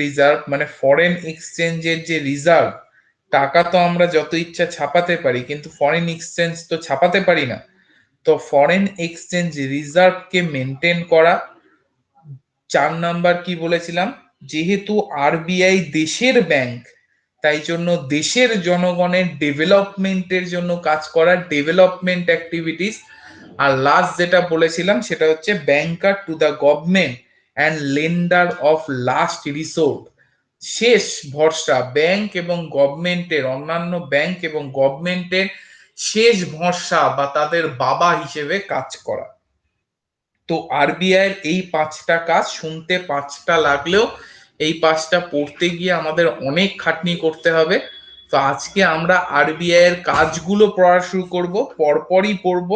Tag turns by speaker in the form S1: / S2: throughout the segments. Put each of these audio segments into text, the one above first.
S1: Reserve মানে foreign এক্সচেঞ্জের যে রিজার্ভ, টাকা তো আমরা যত ইচ্ছা ছাপাতে পারি, কিন্তু ফরেন এক্সচেঞ্জ তো ছাপাতে পারি না। তো ফরেন এক্সচেঞ্জ রিজার্ভকে মেনটেন করা। 4 নাম্বার কি বলেছিলাম, যেহেতু আরবিআই দেশের ব্যাংক, তাই জন্য দেশের জনগণের ডেভেলপমেন্টের জন্য কাজ করা, ডেভেলপমেন্ট অ্যাক্টিভিটিস। আর লাস্ট যেটা বলেছিলাম সেটা হচ্ছে banker to the government and lender of last resort, শেষ ভরসা, ব্যাংক এবং গভর্নমেন্টের, অন্যান্য ব্যাংক এবং গভর্নমেন্টের শেষ ভরসা বা তাদের বাবা হিসেবে কাজ করা। তো আরবিআই এর এই 5টা কাজ শুনতে 5টা লাগলেও এই 5টা পড়তে গিয়ে আমাদের অনেক খাটনি করতে হবে। তো আজকে আমরা আরবিআই এর কাজগুলো পড়া শুরু করব, পরপরই পড়ব।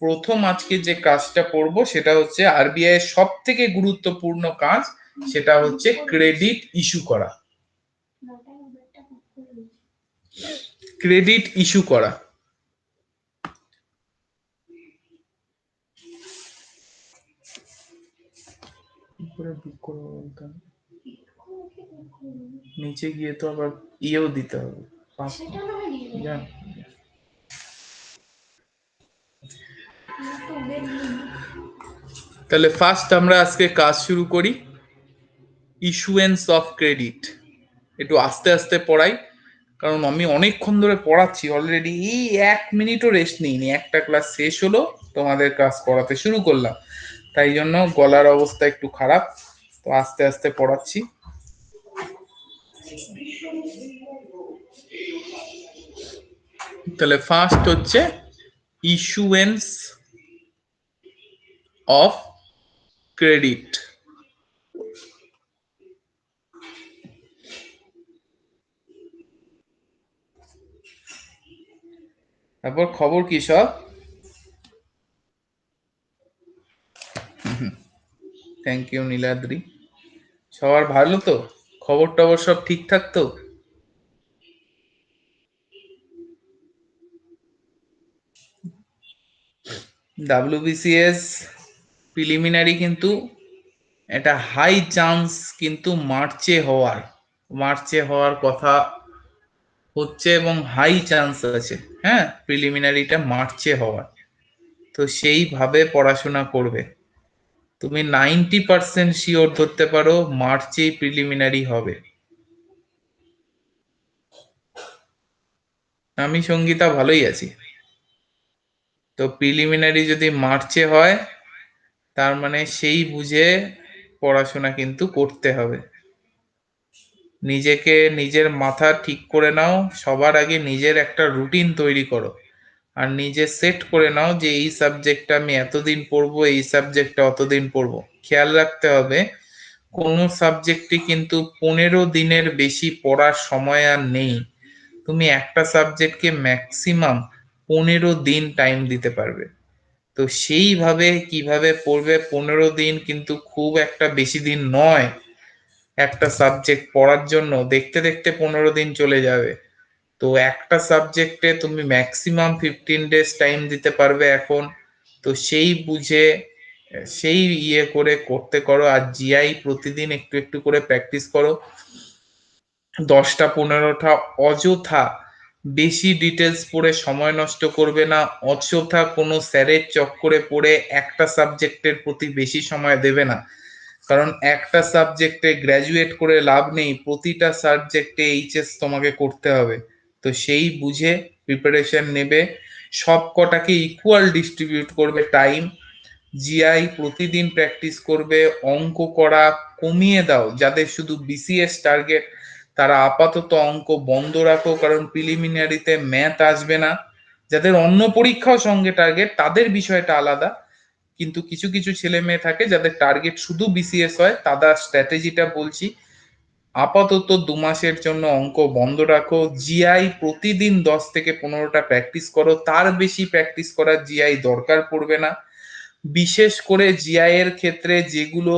S1: প্রথম আজকে যে কাজটা পড়ব সেটা হচ্ছে আরবিআই এর সব থেকে গুরুত্বপূর্ণ কাজ, সেটা হচ্ছে ক্রেডিট ইস্যু করা। ক্রেডিট ইস্যু করা। নিচে গিয়ে তো আবার ইয়েও দিতে হবে। তাহলে ফার্স্ট আমরা আজকে কাজ শুরু করি, ইস্যুয়েন্স অফ ক্রেডিট। একটু আস্তে আস্তে পড়াই, কারণ আমি অনেকক্ষণ ধরে পড়াচ্ছি অলরেডি, এই 1 মিনিটও রেস্ট নিইনি। একটা ক্লাস শেষ হলো, তোমাদের ক্লাস করাতে শুরু করলাম, তাই জন্য গলার অবস্থা একটু খারাপ। তো আস্তে আস্তে পড়াচ্ছি। তাহলে ফার্স্ট হচ্ছে ইস্যুয়েন্স অফ ক্রেডিট। তারপর খবর কি সব? Thank you Niladri. সবার ভালো তো? খবর টবর সব ঠিকঠাক তো? ডাব্লিউবিসিএস প্রিলিমিনারি কিন্তু একটা হাই চান্স কিন্তু মার্চে হওয়ার কথা হচ্ছে, এবং হাই চান্স আছে, হ্যাঁ, প্রিলিমিনারিটা মার্চে হওয়ার। তো সেইভাবে পড়াশোনা করবে। তুমি 90% শিওর ধরতে পারো মার্চেই প্রিলিমিনারি হবে। আমি সঙ্গীতা ভালোই আছি। তো প্রিলিমিনারি যদি মার্চে হয়, তার মানে সেই বুঝে পড়াশোনা কিন্তু করতে হবে। নিজেকে, নিজের মাথা ঠিক করে নাও, সবার আগে নিজের একটা রুটিন তৈরি করো, আর নিজে সেট করে নাও যে এই সাবজেক্টটা আমি এতদিন পড়বো, এই সাবজেক্টটা অতদিন পড়বো। খেয়াল রাখতে হবে কোনো সাবজেক্টে কিন্তু 15 দিনের বেশি পড়ার সময় আর নেই। তুমি একটা সাবজেক্টকে ম্যাক্সিমাম 15 দিন টাইম দিতে পারবে। তো সেইভাবে কিভাবে পড়বে, 15 দিন কিন্তু খুব একটা বেশি দিন নয় একটা সাবজেক্ট পড়ার জন্য। দেখতে দেখতে 15 দিন চলে যাবে। তো একটা সাবজেক্টে তুমি ম্যাক্সিমাম 15 ডেজ টাইম দিতে পারবে এখন। তো সেই বুঝে সেই ইয়ে করে করতে করো। আর জিআই প্রতিদিন একটু একটু করে প্র্যাকটিস করো, 10টা 15টা। অযথা বেশি ডিটেলস পড়ে সময় নষ্ট করবে না, অযথা কোনো স্যারের চক্করে পড়ে একটা সাবজেক্টের প্রতি বেশি সময় দেবে না। কারণ একটা সাবজেক্টে গ্র্যাজুয়েট করে লাভ নেই, প্রতিটা সাবজেক্টে এইচএস তোমাকে করতে হবে। তো সেই বুঝে প্রিপারেশন নেবে, সব কটাকে ইকুয়াল ডিস্ট্রিবিউট করবে টাইম। জিআই প্রতিদিন প্র্যাকটিস করবে। অঙ্ক করা কমিয়ে দাও, যাদের শুধু বিসিএস টার্গেট তারা আপাতত অঙ্ক বন্ধ রাখো, কারণ প্রিলিমিনারিতে ম্যাথ আসবে না। যাদের অন্য পরীক্ষাও সঙ্গে টার্গেট, তাদের বিষয়টা আলাদা। কিন্তু কিছু কিছু ছেলে মেয়ে থাকে যাদের টার্গেট শুধু বিসিএস হয়, তাদের স্ট্র্যাটেজিটা বলছি। আপাতত 2 মাসের জন্য অঙ্ক বন্ধ রাখো। জিআই প্রতিদিন 10 থেকে 15টা প্র্যাকটিস করো, তার বেশি প্র্যাকটিস করার জিআই দরকার পড়বে না। বিশেষ করে জিআই এর ক্ষেত্রে যেগুলো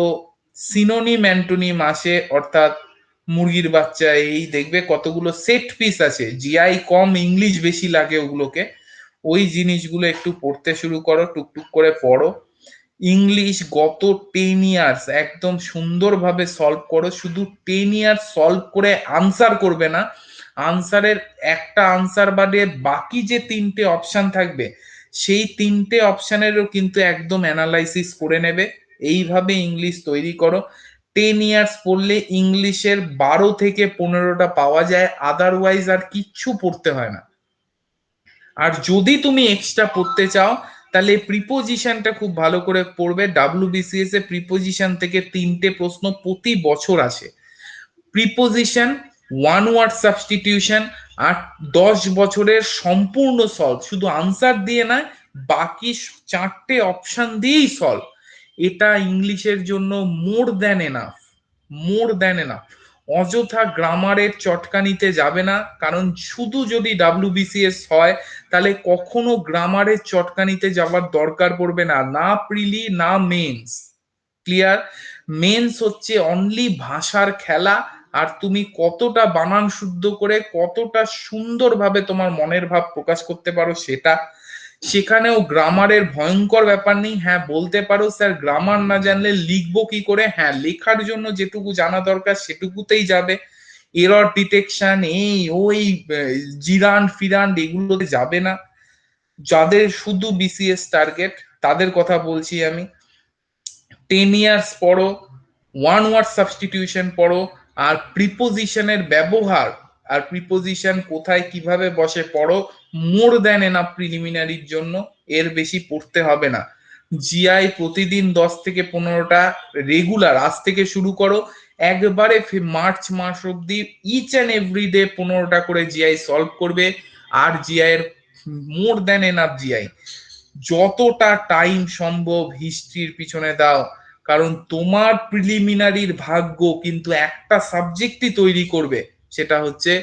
S1: সিনোনিম অ্যান্টোনিম আসে, অর্থাৎ মুরগির বাচ্চা, এই দেখবে কতগুলো সেট পিস আছে, জিআই কম ইংলিশ বেশি লাগে ওগুলোকে। ওই জিনিসগুলো একটু পড়তে শুরু করো, টুকটুক করে পড়ো। ইংলিশ গত 10 ইয়ার্স একদম সুন্দরভাবে সলভ করো, শুধু 10 ইয়ার্স সলভ করে আনসার করবে না, আনসারের একটা আনসার বাদে বাকি যে তিনটে অপশন থাকবে সেই তিনটে অপশনেরও কিন্তু একদম অ্যানালাইসিস করে নেবে। এইভাবে ইংলিশ তৈরি করো। 10 ইয়ার্স পড়লে ইংলিশের 12 থেকে 15টা পাওয়া যায়, আদারওয়াইজ আর কিচ্ছু পড়তে হয় না। আর যদি তুমি এক্সট্রা পড়তে চাও তাহলে প্রিপোজিশনটা খুব ভালো করে পড়বে। ডাব্লিউবিসিএস এ প্রিপোজিশন থেকে তিনটে প্রশ্ন প্রতি বছর আসে। প্রিপোজিশন, ওয়ান ওয়ার্ড সাবস্টিটিউশন, আর 10 বছরের সম্পূর্ণ সলভ, শুধু আনসার দিয়ে নয়, বাকি চারটে অপশন দিয়েই সলভ। এটা ইংলিশের জন্য more than enough, more than enough. অযথা গ্রামারের চটকানিতে যাবে না, কারণ শুধু যদি ডাব্লিউবিসিএস হয় তাহলে কখনো গ্রামারের চটকানিতে যাওয়ার দরকার পড়বে না, না প্রিলি না মেন্স। ক্লিয়ার? মেন্স হচ্ছে অনলি ভাষার খেলা, আর তুমি কতটা বানান শুদ্ধ করে কতটা সুন্দরভাবে তোমার মনের ভাব প্রকাশ করতে পারো সেটা। সেখানেও গ্রামারের ভয়ঙ্কর ব্যাপার নেই। হ্যাঁ বলতে পারো স্যার গ্রামার না জানলে লিখবো কি করে, হ্যাঁ লেখার জন্য যেটুকু জানা দরকার সেটুকুতেই যাবে। এরর ডিটেকশন এই ওই জিরান ফিরান এগুলোতে যাবে না। যাদের শুধু বিসিএস টার্গেট তাদের কথা বলছি আমি। 10 ইয়ার্স পড়ো, ওয়ান ওয়ার্ড সাবস্টিটিউশন পড়ো, আর প্রিপোজিশনের ব্যবহার আর প্রিপোজিশন কোথায় কিভাবে বসে পড়ো, মোর দেন এনাফ প্রিলিমিনারির জন্য। এর বেশি পড়তে হবে না। জিআই প্রতিদিন 10 থেকে 15টা রেগুলার আজ থেকে শুরু করো, একবারে মার্চ মাস অব্দি ইচ অ্যান্ড এভরি ডে 15টা করে জিআই সলভ করবে। আর জিআই এর মোর দেন এনাফ জিআই। যতটা টাইম সম্ভব হিস্ট্রির পিছনে দাও, কারণ তোমার প্রিলিমিনারির ভাগ্য কিন্তু একটা সাবজেক্টই তৈরি করবে, সেটা হচ্ছে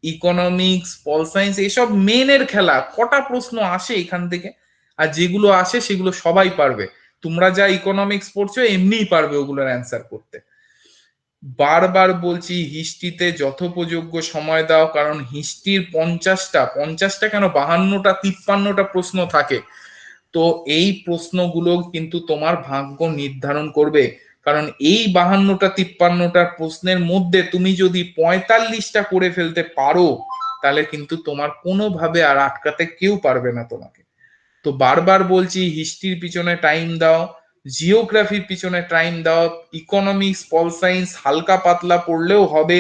S1: ইকোনমিক্স, পল সায়েন্স, এসব মেনের খেলা। কটা প্রশ্ন আসে এখান থেকে, আর যেগুলো আসে সেগুলো সবাই পারবে। তোমরা যা ইকোনমিক্স পড়ছো এমনিই পারবে ওগুলোর অ্যান্সার করতে। বারবার বলছি হিস্ট্রিতে যথোপযোগ্য সময় দাও, কারণ হিস্ট্রির 50টা কেন 52টা 53টা প্রশ্ন থাকে। তো এই প্রশ্নগুলো কিন্তু তোমার ভাগ্য নির্ধারণ করবে, কারণ এই 52টা 53টার প্রশ্নের মধ্যে তুমি যদি 45টা করে ফেলতে পারো তাহলে কিন্তু তোমার কোনোভাবে আর আটকাতে কেউ পারবে না তোমাকে। তো বারবার বলছি হিস্ট্রির পিছনে টাইম দাও, জিওগ্রাফির পিছনে টাইম দাও, ইকোনমিক্স পল সায়েন্স হালকা পাতলা পড়লেও হবে।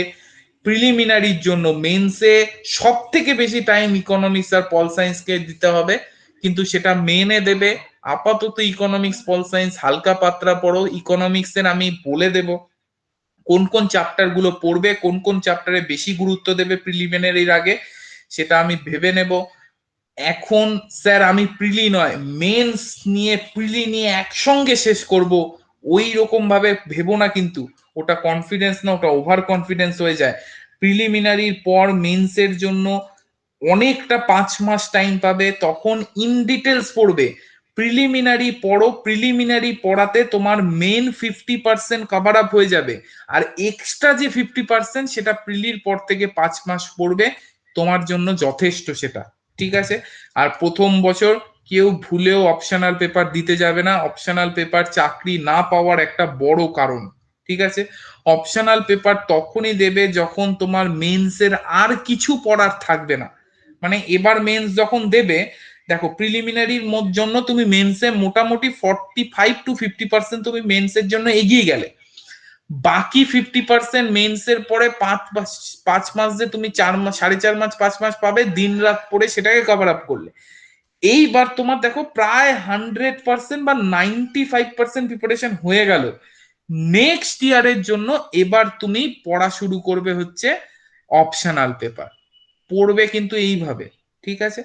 S1: প্রিলিমিনারির জন্য মেন্সে সব থেকে বেশি টাইম ইকোনমিক্স আর পল সায়েন্সকে দিতে হবে, কিন্তু সেটা মেনে দেবে। আপাতত ইকোনমিক্স পল সায়েন্স হালকা পাতলা পড়ো। ইকোনমিক্স এর আমি বলে দেব কোন কোন চ্যাপ্টার গুলো পড়বে, কোন কোন চ্যাপ্টারে বেশি গুরুত্ব দেবে প্রিলিমিনারির আগে, সেটা আমি ভেবে নেব। এখন স্যার আমি প্রিলি নয় মেন্স নিয়ে প্রিলি নিয়ে একসঙ্গে শেষ করব, ওই রকম ভাবে ভেবো না কিন্তু। ওটা কনফিডেন্স না, ওটা ওভার কনফিডেন্স হয়ে যায়। প্রিলিমিনারির পর মেন্সের জন্য অনেকটা 5 মাস টাইম পাবে, তখন ইন ডিটেলস পড়বে। প্রিলিমিনারি পড়ো, প্রিলিমিনারি পড়াতে তোমার মেন 50% কভার আপ হয়ে যাবে, আর এক্সট্রা যে 50% সেটা প্রিলির পর থেকে 5 মাস পড়বে, তোমার জন্য যথেষ্ট সেটা। ঠিক আছে? আর প্রথম বছর কেউ ভুলেও অপশনাল পেপার দিতে যাবে না, অপশনাল পেপার চাকরি না পাওয়ার একটা বড় কারণ। ঠিক আছে? অপশনাল পেপার তখনই দেবে যখন তোমার মেন্সের আর কিছু পড়ার থাকবে না। মানে এবার মেন্স যখন দেবে, দেখো প্রিলিমিনারির জন্য তুমি মেন্সে মোটামুটি 45 to 50% তুমি মেন্সের জন্য এগিয়ে গেলে, বাকি 50% মেন্সের পরে 5 মাস যে তুমি 4 মাস 4.5 মাস 5 মাস পাবে দিন রাত পড়ে সেটাকে কভার আপ করলে, এইবার তোমার দেখো প্রায় 100% বা 95% প্রিপারেশন হয়ে গেল। নেক্সট ইয়ারের জন্য এবার তুমি পড়া শুরু করবে হচ্ছে অপশনাল পেপার, পড়বে কিন্তু এইভাবে। ঠিক আছে?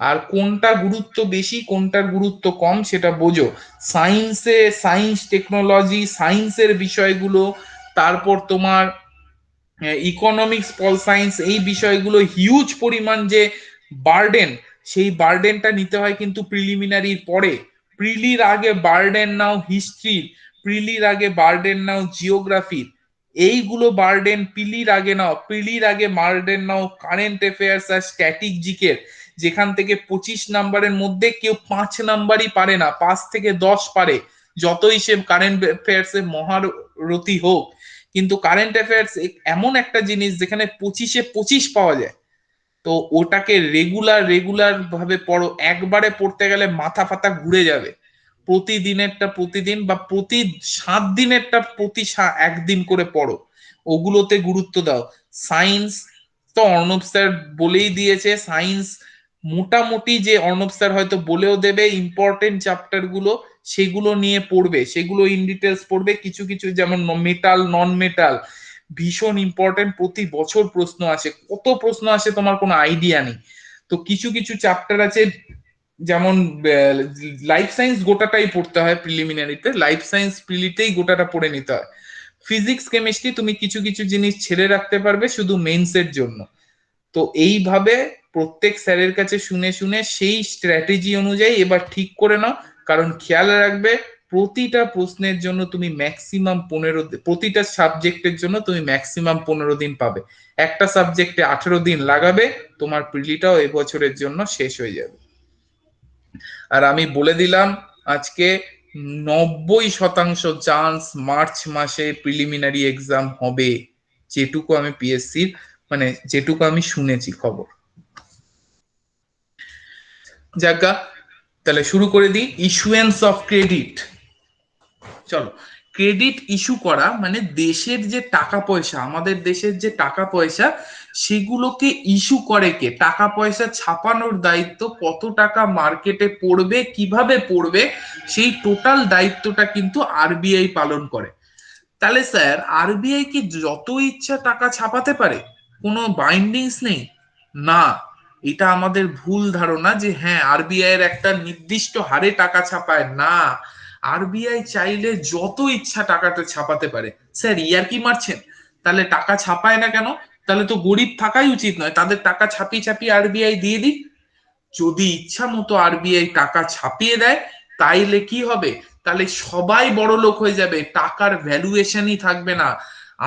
S1: আর কোনটা গুরুত্ব বেশি কোনটার গুরুত্ব কম সেটা বোঝো। সায়েন্সে সায়েন্স টেকনোলজি সায়েন্সের বিষয়গুলো, তারপর তোমার ইকোনমিক্স পল সায়েন্স এই বিষয়গুলো হিউজ পরিমাণ যে বার্ডেন, সেই বার্ডেনটা নিতে হয় কিন্তু প্রিলিমিনারির পরে। প্রিলির আগে বার্ডেন নাও হিস্ট্রির, প্রিলির আগে বার্ডেন নাও জিওগ্রাফির, এইগুলো বার্ডেন প্রিলির আগে নাও। প্রিলির আগে বার্ডেন নাও কারেন্ট অ্যাফেয়ার্স আর স্ট্যাটিক জিকের, যেখান থেকে 25 নাম্বারের মধ্যে কেউ 5 নাম্বারই পারে না, 5 থেকে 10 পারে। যতই সে কারেন্ট অ্যাফেয়ার্স এ মহারথী হোক, কিন্তু কারেন্ট অ্যাফেয়ার্স এমন একটা জিনিস যেখানে 25-এ 25 পাওয়া যায়। তো ওটাকে রেগুলার রেগুলার ভাবে পড়ো, একবারে পড়তে গেলে মাথা ফাতা ঘুরে যাবে। প্রতিদিনেরটা প্রতিদিন, বা প্রতি 7 দিনেরটা একদিন করে পড়ো, ওগুলোতে গুরুত্ব দাও। সায়েন্স তো অর্ণব স্যার বলেই দিয়েছে, সায়েন্স মোটামুটি যে অর্ণব স্যার হয়তো বলেও দেবে ইম্পর্টেন্ট চ্যাপ্টার গুলো, সেগুলো নিয়ে পড়বে, সেগুলো ইন ডিটেলস পড়বে। কিছু কিছু যেমন মেটাল নন মেটাল ভীষণ ইম্পর্টেন্ট, প্রতি বছর প্রশ্ন আসে, কত প্রশ্ন আসে তোমার কোনো আইডিয়া নেই। তো কিছু কিছু চ্যাপ্টার আছে, যেমন লাইফ সায়েন্স গোটাটাই পড়তে হয় প্রিলিমিনারিতে, লাইফ সায়েন্স প্রিলিতেই গোটাটা পড়ে নিতে হয়। ফিজিক্স কেমিস্ট্রি তুমি কিছু কিছু জিনিস ছেড়ে রাখতে পারবে শুধু মেইনসের জন্য। তো এইভাবে প্রত্যেক স্যারের কাছে শুনে শুনে সেই স্ট্র্যাটেজি অনুযায়ী এবার ঠিক করে নাও। কারণ খেয়াল রাখবে, প্রতিটা প্রশ্নের জন্য তুমি ম্যাক্সিমাম 15, প্রতিটা সাবজেক্টের জন্য তুমি ম্যাক্সিমাম 15 দিন পাবে। একটা সাবজেক্টে 18 দিন লাগাবে, তোমার প্রিলিটাও এবছরের জন্য শেষ হয়ে যাবে। আর আমি বলে দিলাম আজকে, 90% চান্স মার্চ মাসে প্রিলিমিনারি এক্সাম হবে, যেটুকু আমি পিএসসির মানে যেটুকু আমি শুনেছি খবর। যাজ্ঞা, তাহলে শুরু করে দিই। Issuance of credit. চলো, ক্রেডিট ইস্যু করা মানে দেশের যে টাকা পয়সা, আমাদের দেশের যে টাকা পয়সা, সেগুলোকে ইস্যু করে কে? টাকা পয়সা ছাপানোর দায়িত্ব, কত টাকা মার্কেটে পড়বে, কিভাবে পড়বে, সেই টোটাল দায়িত্বটা কিন্তু আরবিআই পালন করে। তাহলে স্যার, আরবিআই কি যত ইচ্ছা টাকা ছাপাতে পারে, কোনো বাইন্ডিংস নেই? না, এটা আমাদের ভুল ধারণা যে হ্যাঁ আরবিআই এর একটা নির্দিষ্ট হারে টাকা ছাপায় না। আরবিআই চাইলে যত ইচ্ছা টাকাটা ছাপাতে পারে। স্যার ইয়ার কি মারছেন? তাহলে টাকা ছাপায় না কেন? তাহলে তো গরিব থাকাই উচিত নয়, তাদের টাকা ছাপিয়ে ছাপিয়ে আরবিআই দিয়ে দিক। যদি ইচ্ছা মতো আরবিআই টাকা ছাপিয়ে দেয়, তাইলে কি হবে? তাহলে সবাই বড় লোক হয়ে যাবে, টাকার ভ্যালুয়েশনই থাকবে না।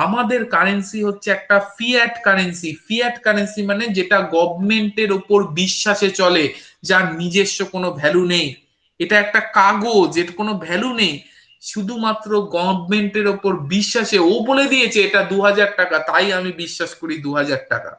S1: আমাদের কারেন্সি হচ্ছে একটা ফিয়াট কারেন্সি। ফিয়াট কারেন্সি মানে যেটা গভর্নমেন্টের ওপর বিশ্বাসে চলে, যার নিজস্ব কোনো ভ্যালু নেই। এটা একটা কাগজ, এর কোনো ভ্যালু নেই, শুধুমাত্র গভর্নমেন্টের ওপর বিশ্বাসে ও বলে দিয়েছে এটা 2000 টাকা, তাই আমি বিশ্বাস করি 2000 টাকা।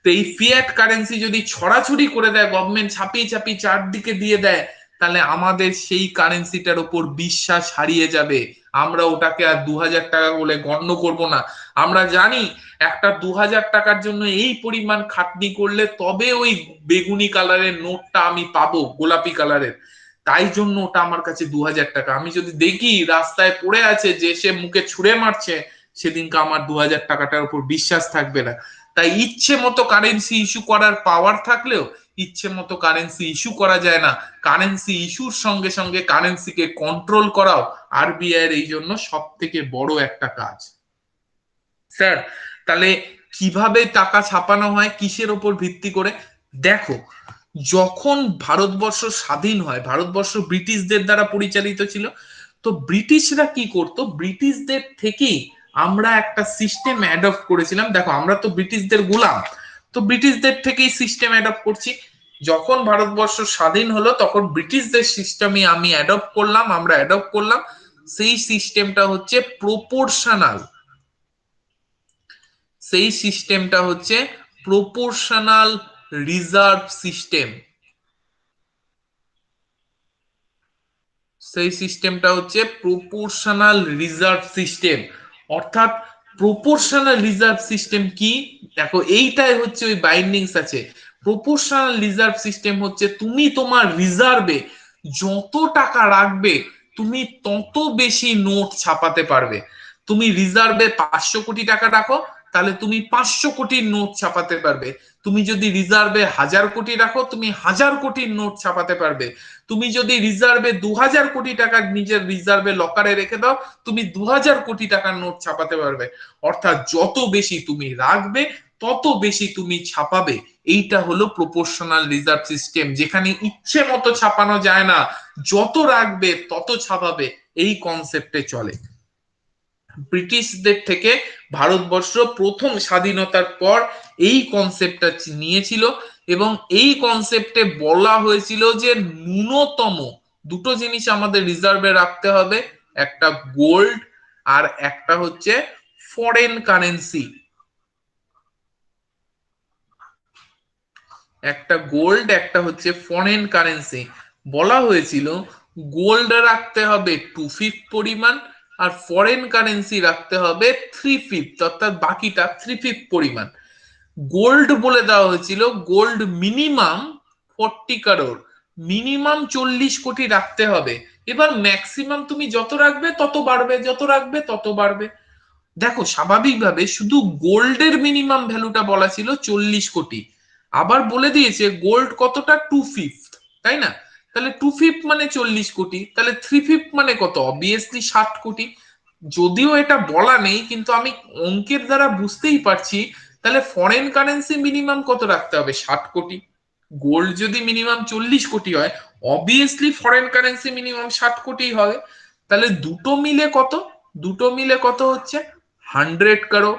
S1: তো এই ফিয়াট কারেন্সি যদি ছড়াছড়ি করে দেয়, গভর্নমেন্ট ছাপিয়ে ছাপিয়ে চারদিকে দিয়ে দেয়, তাহলে আমাদের সেই কারেন্সিটার উপর বিশ্বাস হারিয়ে যাবে। আমরা ওটাকে আর 2000 টাকা বলে গণ্য করব না। আমরা জানি একটা 2000 টাকার জন্য এই পরিমাণ খাটনি করলে তবে ওই বেগুনি কালারের নোটটা আমি পাবো, গোলাপি কালারের। তাই জন্য ওটা আমার কাছে 2000 টাকা। আমি যদি দেখি রাস্তায় পড়ে আছে, যে সে মুখে ছুঁড়ে মারছে, সেদিনকে আমার 2000 টাকাটার উপর বিশ্বাস থাকবে না। তাই ইচ্ছে মতো কারেন্সি ইস্যু করার পাওয়ার থাকলেও ইচ্ছে মতো কারেন্সি ইস্যু করা যায় না। কারেন্সি ইস্যুর সঙ্গে সঙ্গে কারেন্সিকে কন্ট্রোল করাও আরবিআই এর এই জন্য সব থেকে বড় একটা কাজ। স্যার, তাহলে কিভাবে টাকা ছাপানো হয়, কিসের ওপর ভিত্তি করে? দেখো, যখন ভারতবর্ষ স্বাধীন হয়, ভারতবর্ষ ব্রিটিশদের দ্বারা পরিচালিত ছিল। তো ব্রিটিশরা কি করতো, ব্রিটিশদের থেকেই আমরা একটা সিস্টেম অ্যাডপ্ট করেছিলাম। দেখো, আমরা তো ব্রিটিশদের গোলাম, তো ব্রিটিশদের থেকেই সিস্টেম অ্যাডপ্ট করছি। যখন ভারতবর্ষ স্বাধীন হলো, তখন ব্রিটিশদের সিস্টেমই আমরা অ্যাডপ্ট করলাম। সেই সিস্টেমটা হচ্ছে প্রপোর্শনাল। সেই সিস্টেমটা হচ্ছে প্রপোর্শনাল রিজার্ভ সিস্টেম। সেই সিস্টেমটা হচ্ছে প্রপোর্শনাল রিজার্ভ সিস্টেম। অর্থাৎ প্রপোর্শনাল রিজার্ভ সিস্টেম কি? দেখো, এইটাই হচ্ছে ওই বাইন্ডিংস আছে। প্রপোর্শনাল রিজার্ভ সিস্টেম হচ্ছে তুমি তোমার রিজার্ভে যত টাকা রাখবে, তুমি তত বেশি নোট ছাপাতে পারবে। তুমি রিজার্ভে 500 কোটি টাকা রাখো, তাহলে তুমি 500 কোটির নোট ছাপাতে পারবে। তুমি যদি রিজার্ভে 1000 কোটি রাখো, তুমি 1000 কোটির নোট ছাপাতে পারবে। তুমি যদি রিজার্ভে 2000 কোটি টাকা নিজের রিজার্ভে লকারে রেখে দাও, তুমি 2000 কোটি টাকার নোট ছাপাতে পারবে। অর্থাৎ যত বেশি তুমি রাখবে, তত বেশি তুমি ছাপাবে। এইটা হলো প্রপোর্শনাল রিজার্ভ সিস্টেম, যেখানে ইচ্ছে মতো ছাপানো যায় না, যত রাখবে তত ছাপাবে, এই কনসেপ্টে চলে। ব্রিটিশদের থেকে ভারতবর্ষ প্রথম স্বাধীনতার পর এই কনসেপ্টটা নিয়েছিল, এবং এই কনসেপ্টে বলা হয়েছিল যে ন্যূনতম দুটো জিনিস আমাদের রিজার্ভে রাখতে হবে, একটা গোল্ড আর একটা হচ্ছে ফরেন কারেন্সি। একটা গোল্ড, একটা হচ্ছে ফরেন কারেন্সি। বলা হয়েছিল গোল্ড রাখতে হবে 2/5 পরিমাণ আর ফরেন কারেন্সি রাখতে হবে 3/5, অর্থাৎ বাকিটা 3/5 পরিমাণ। গোল্ড বলে দেওয়া হয়েছিল গোল্ড মিনিমাম 40 কারোর, মিনিমাম 40 কোটি রাখতে হবে। এবার ম্যাক্সিমাম তুমি যত রাখবে তত বাড়বে, যত রাখবে তত বাড়বে। দেখো স্বাভাবিকভাবে শুধু গোল্ডের মিনিমাম ভ্যালুটা বলা ছিল 40 কোটি, আবার বলে দিয়েছে গোল্ড কতটা 2/5, তাই না? তাহলে 2/5 মানে 40 কোটি, তাহলে 3/5 মানে কত? অবভিয়াসলি 60 কোটি। যদিও এটা বলা নেই কিন্তু আমি অঙ্কের দ্বারা বুঝতেই পারছি, তাহলে ফরেন কারেন্সি মিনিমাম কত রাখতে হবে? 60 কোটি। গোল্ড যদি মিনিমাম 40 কোটি হয়, অবভিয়াসলি ফরেন কারেন্সি মিনিমাম 60 কোটি হবে। তাহলে দুটো মিলে কত? দুটো মিলে কত হচ্ছে? 100 কারো।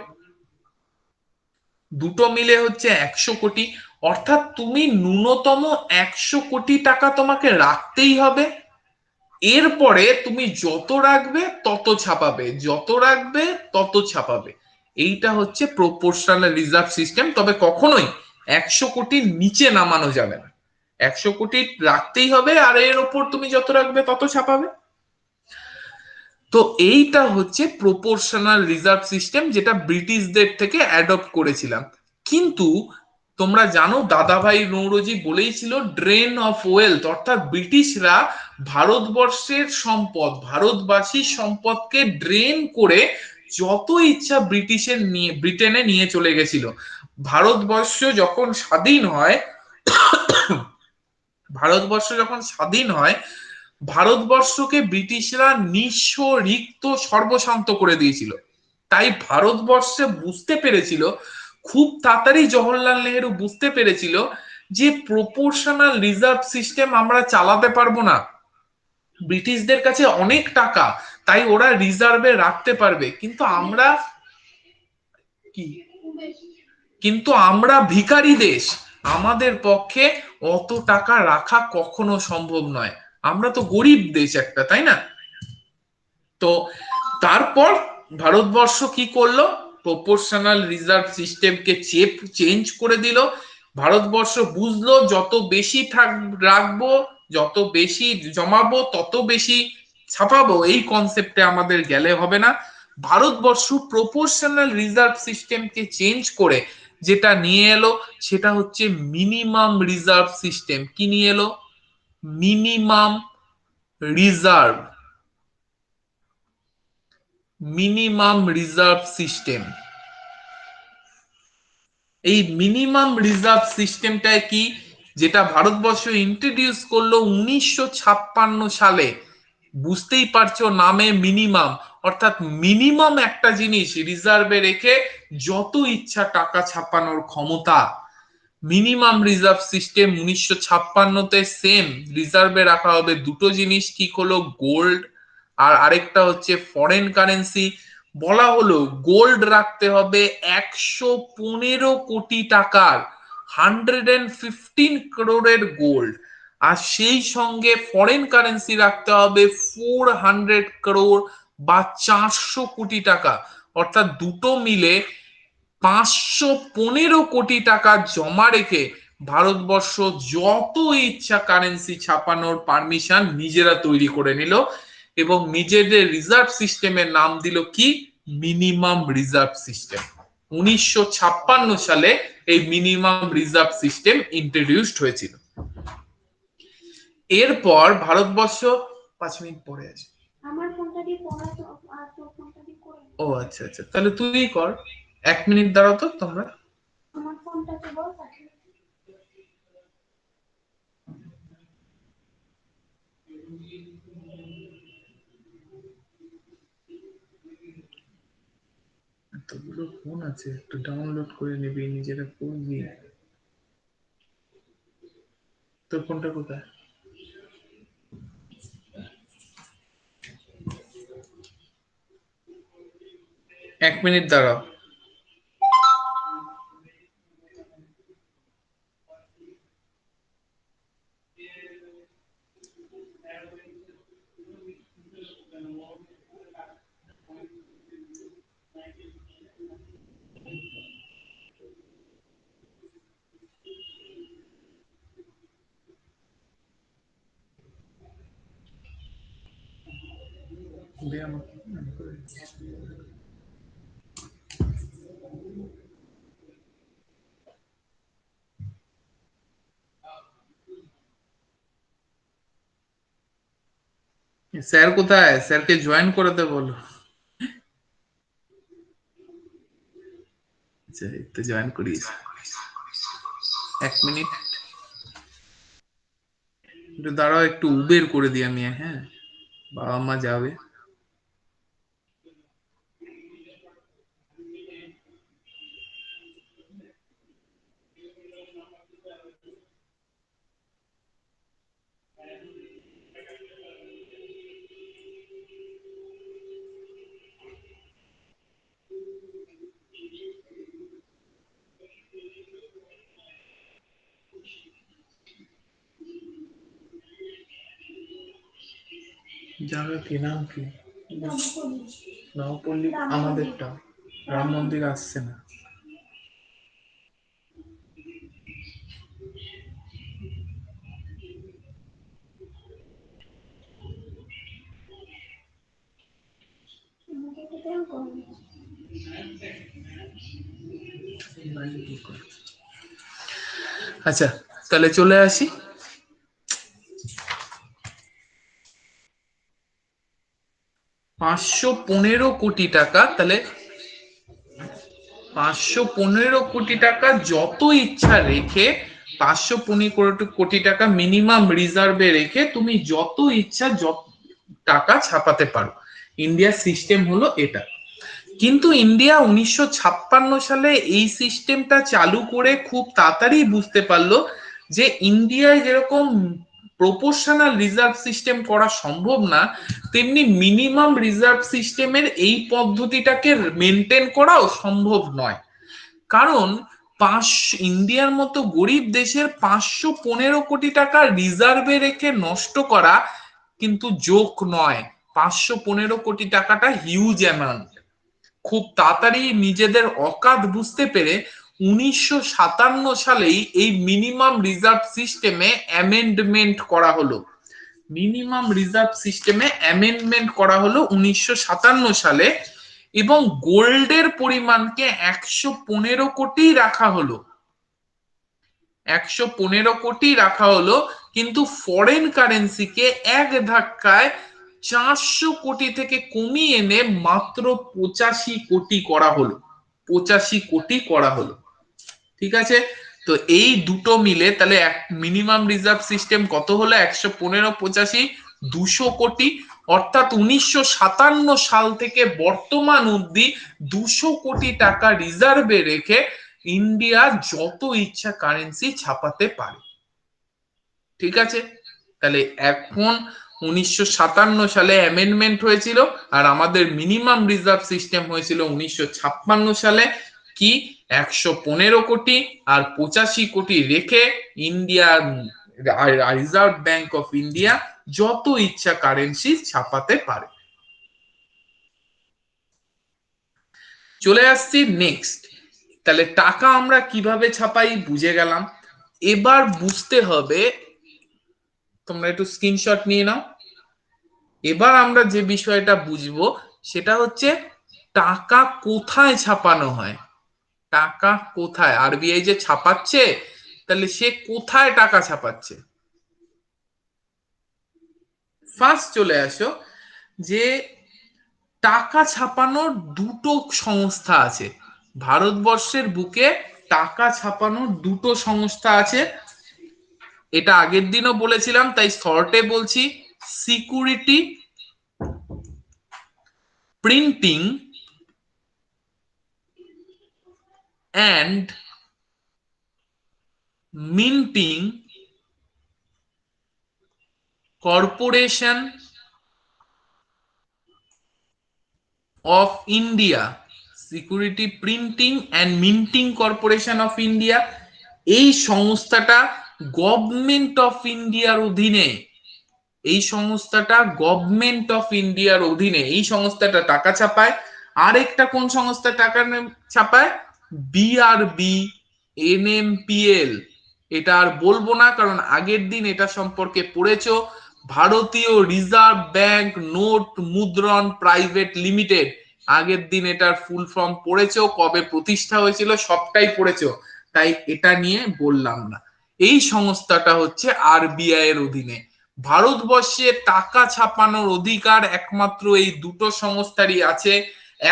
S1: দুটো মিলে হচ্ছে 100 কোটি। অর্থাৎ তুমি ন্যূনতম 100 কোটি টাকা তোমাকে রাখতেই হবে। এরপরে তুমি যত রাখবে তত ছাপাবে, যত রাখবে তত ছাপাবে। এইটা হচ্ছে প্রপোর্শনাল রিজার্ভ সিস্টেম। তবে কখনোই 100 কোটির নিচে নামানো যাবে না। 100 কোটি রাখতেই হবে আর এর ওপর তুমি যত রাখবে তত ছাপাবে। তো এইটা হচ্ছে প্রপোর্শনাল রিজার্ভ সিস্টেম, যেটা ব্রিটিশদের থেকে অ্যাডপ্ট করেছিলাম। কিন্তু তোমরা জানো দাদাভাই নৌরোজি বলেইছিল ড্রেন অফ ওয়েলথ, অর্থাৎ ব্রিটিশরা ভারতবর্ষের সম্পদ, ভারতবাসীর সম্পদকে ড্রেন করে যত ইচ্ছা ব্রিটেনে নিয়ে চলে গেছিল। ভারতবর্ষ যখন স্বাধীন হয়, ভারতবর্ষ যখন স্বাধীন হয়, ভারতবর্ষকে ব্রিটিশরা নিঃস্ব, রিক্ত, সর্বশান্ত করে দিয়েছিল। তাই ভারতবর্ষে বুঝতে পেরেছিল, খুব তাড়াতাড়ি জওহরলাল নেহেরু বুঝতে পেরেছিল যে প্রপোর্শনাল রিজার্ভ সিস্টেম আমরা চালাতে পারবো না। ব্রিটিশদের কাছে অনেক টাকা, তাই ওরা রিজার্ভে রাখতে পারবে, কিন্তু আমরা কি, কিন্তু আমরা ভিখারি দেশ, আমাদের পক্ষে অত টাকা রাখা কখনো সম্ভব নয়। আমরা তো গরিব দেশ একটা, তাই না? তো তারপর ভারতবর্ষ কি করলো? প্রপোর্শনাল রিজার্ভ সিস্টেমকে চেঞ্জ করে দিল। ভারতবর্ষ বুঝলো যত বেশি রাখবো, যত বেশি জমাবো তত বেশি ছাপাবো, এই কনসেপ্টে আমাদের গেলে হবে না। ভারতবর্ষ প্রপোর্শনাল রিজার্ভ সিস্টেমকে চেঞ্জ করে যেটা নিয়ে এলো সেটা হচ্ছে মিনিমাম রিজার্ভ সিস্টেম। কি নিয়ে এলো? Minimum reserve, minimum reserve system. এই মিনিমাম রিজার্ভ সিস্টেমটায় কি, যেটা ভারতবর্ষ ইন্ট্রোডিউস করলো 1956 সালে। বুঝতেই পারছো নামে মিনিমাম, অর্থাৎ মিনিমাম একটা জিনিস রিজার্ভে রেখে যত ইচ্ছা টাকা ছাপানোর ক্ষমতা। মিনিমাম রিজার্ভ সিস্টেম 1956-তে সেম রিজার্ভে রাখা হবে দুটো জিনিস, ঠিক হলো গোল্ড আর আরেকটা হচ্ছে ফরেন কারেন্সি। বলা হলো গোল্ড রাখতে হবে 115 কোটি টাকার, 115 crore গোল্ড। আর সেই সঙ্গে ফরেন কারেন্সি রাখতে হবে 400 crore বা 400 কোটি টাকা। অর্থাৎ দুটো মিলে 515 কোটি টাকা জমা রেখে ভারতবর্ষ যত ইচ্ছা কারেন্সি ছাপানোর পারমিশন নিজেরা তৈরি করে নিল এবং নিজেদের রিজার্ভ সিস্টেমের নাম দিল কি? Minimum reserve system. 1956 সালে এই মিনিমাম রিজার্ভ সিস্টেম ইন্ট্রোডিউসড হয়েছিল। এরপর ভারতবর্ষ 5 মিনিট পরে আছে। আমার ফোনটা দিয়ে পড়া তো, আর তোর ফোনটা দিয়ে করে। ও আচ্ছা আচ্ছা, তাহলে তুই কর। 1 মিনিট দাঁড়াও তো তোমরা। আমার ফোনটাতে বল পাঠিয়ে। এতগুলো ফোন আছে, একটু ডাউনলোড করে নিবি, নিজেরা করবি। তোর ফোনটা কোথায়? 1 মিনিট দাঁড়াও। স্যার কোথায়? স্যারকে জয়েন করতে বলো। আচ্ছা, এই তো জয়েন করিয়েছি। 1 মিনিট একটু দাঁড়াও, একটু উবের করে দিই আমি। হ্যাঁ, বাবা মা যাবে। জায়গা কি নাম কি? নবপল্লী আমাদেরটা। রাম মন্দির আসছে না। আচ্ছা, তাহলে চলে আসি। 515 কোটি টাকা, তাহলে 515 কোটি টাকা যত ইচ্ছা রেখে, 515 কোটি টাকা মিনিমাম রিজার্ভে রেখে তুমি যত ইচ্ছা যত টাকা ছাপাতে পারো। ইন্ডিয়ার সিস্টেম হলো এটা। কিন্তু ইন্ডিয়া 1956 সালে এই সিস্টেমটা চালু করে খুব তাড়াতাড়ি বুঝতে পারলো যে ইন্ডিয়ায় যেরকম প্রপোর্শনাল রিজার্ভ সিস্টেম করা সম্ভব না, তেমনি মিনিমাম রিজার্ভ সিস্টেমের এই পদ্ধতিটাকে মেনটেন করাও সম্ভব নয়। কারণ ইন্ডিয়ার মতো গরিব দেশের 515 কোটি টাকা রিজার্ভে রেখে নষ্ট করা কিন্তু জোক নয়। 515 কোটি টাকাটা হিউজ অ্যামাউন্ট। খুব তাড়াতাড়ি নিজেদের অকাত বুঝতে পেরে 1957 সালেই এই মিনিমাম রিজার্ভ সিস্টেমে অ্যামেন্ডমেন্ট করা হলো। মিনিমাম রিজার্ভ সিস্টেমে অ্যামেন্ডমেন্ট করা হলো 1957 সালে, এবং গোল্ডের পরিমাণকে 115 কোটি রাখা হলো। 115 কোটি রাখা হলো, কিন্তু ফরেন কারেন্সিকে এক ধাক্কায় 400 কোটি থেকে কমিয়ে এনে মাত্র 85 কোটি করা হলো। 85 কোটি করা হলো। ঠিক আছে, তো এই দুটো মিলে তাহলে এক মিনিমাম রিজার্ভ সিস্টেম কত হলো? 115, 85, 200 কোটি। অর্থাৎ 1957 সাল থেকে বর্তমান অবধি 200 কোটি টাকা রিজার্ভে রেখে ইন্ডিয়া যত ইচ্ছা কারেন্সি ছাপাতে পারে। ঠিক আছে, তাহলে এখন 1957 সালে অ্যামেন্ডমেন্ট হয়েছিল, আর আমাদের মিনিমাম রিজার্ভ সিস্টেম হয়েছিল 1956 সালে। কি? 115 কোটি আর 85 কোটি রেখে ইন্ডিয়ার রিজার্ভ ব্যাংক অফ ইন্ডিয়া যত ইচ্ছা কারেন্সি ছাপাতে পারে। চলে আসছি নেক্সট। তাহলে টাকা আমরা কিভাবে ছাপাই বুঝে গেলাম। এবার বুঝতে হবে, তোমরা একটু স্ক্রিনশট নিয়ে নাও। এবার আমরা যে বিষয়টা বুঝবো সেটা হচ্ছে টাকা কোথায় ছাপানো হয়। টাকা কোথায়? আরবিআই যে ছাপাচ্ছে, তাহলে সে কোথায় টাকা ছাপাচ্ছে। ফার্স্ট চলে আসো যে টাকা ছাপানোর দুটো সংস্থা আছে ভারতবর্ষের বুকে। টাকা ছাপানোর দুটো সংস্থা আছে, এটা আগের দিনও বলেছিলাম, তাই শর্টে বলছি। Security printing and minting corporation of India. Security printing and minting corporation of India, এই সংস্থাটা গভর্নমেন্ট অফ ইন্ডিয়ার অধীনে। এই সংস্থাটা গভর্নমেন্ট অফ ইন্ডিয়ার অধীনে এই সংস্থাটা টাকা ছাপায়। আরেকটা কোন সংস্থা টাকা ছাপায়? বিআরবি, এনএমপিএল। এটা আর বলবো না, কারণ আগের দিন এটা সম্পর্কে পড়েছো। ভারতীয় রিজার্ভ ব্যাংক নোট মুদ্রণ প্রাইভেট লিমিটেড, আগের দিন এটার ফুল ফর্ম পড়েছো, কবে প্রতিষ্ঠা হয়েছিল সবটাই পড়েছো, তাই এটা নিয়ে বললাম না। এই সংস্থাটা হচ্ছে আরবিআই এর অধীনে। ভারতবর্ষে টাকা ছাপানোর অধিকার একমাত্র এই দুটো সংস্থারই আছে।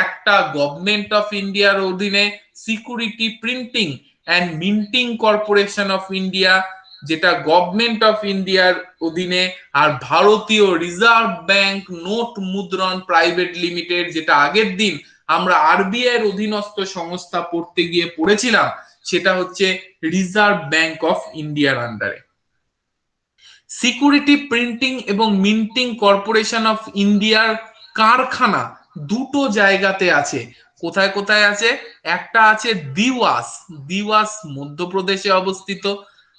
S1: একটা গভর্নমেন্ট অফ ইন্ডিয়ার অধীনে security printing and minting corporation of India, যেটা গভর্নমেন্ট অফ ইন্ডিয়ার অধীনে, আর ভারতীয় রিজার্ভ ব্যাংক নোট মুদ্রণ প্রাইভেট লিমিটেড, যেটা আগের দিন আমরা আরবিআই এর অধীনস্থ সংস্থা পড়তে গিয়ে পড়েছিলাম, সেটা হচ্ছে রিজার্ভ ব্যাংক অফ ইন্ডিয়ার আন্ডারে। সিকিউরিটি প্রিন্টিং এবং মিন্টিং কর্পোরেশন অফ ইন্ডিয়ার কারখানা দুটো জায়গাতে আছে। কোথায় কোথায় আছে? একটা আছে দিওয়াস, দিওয়াস মধ্যপ্রদেশে অবস্থিত।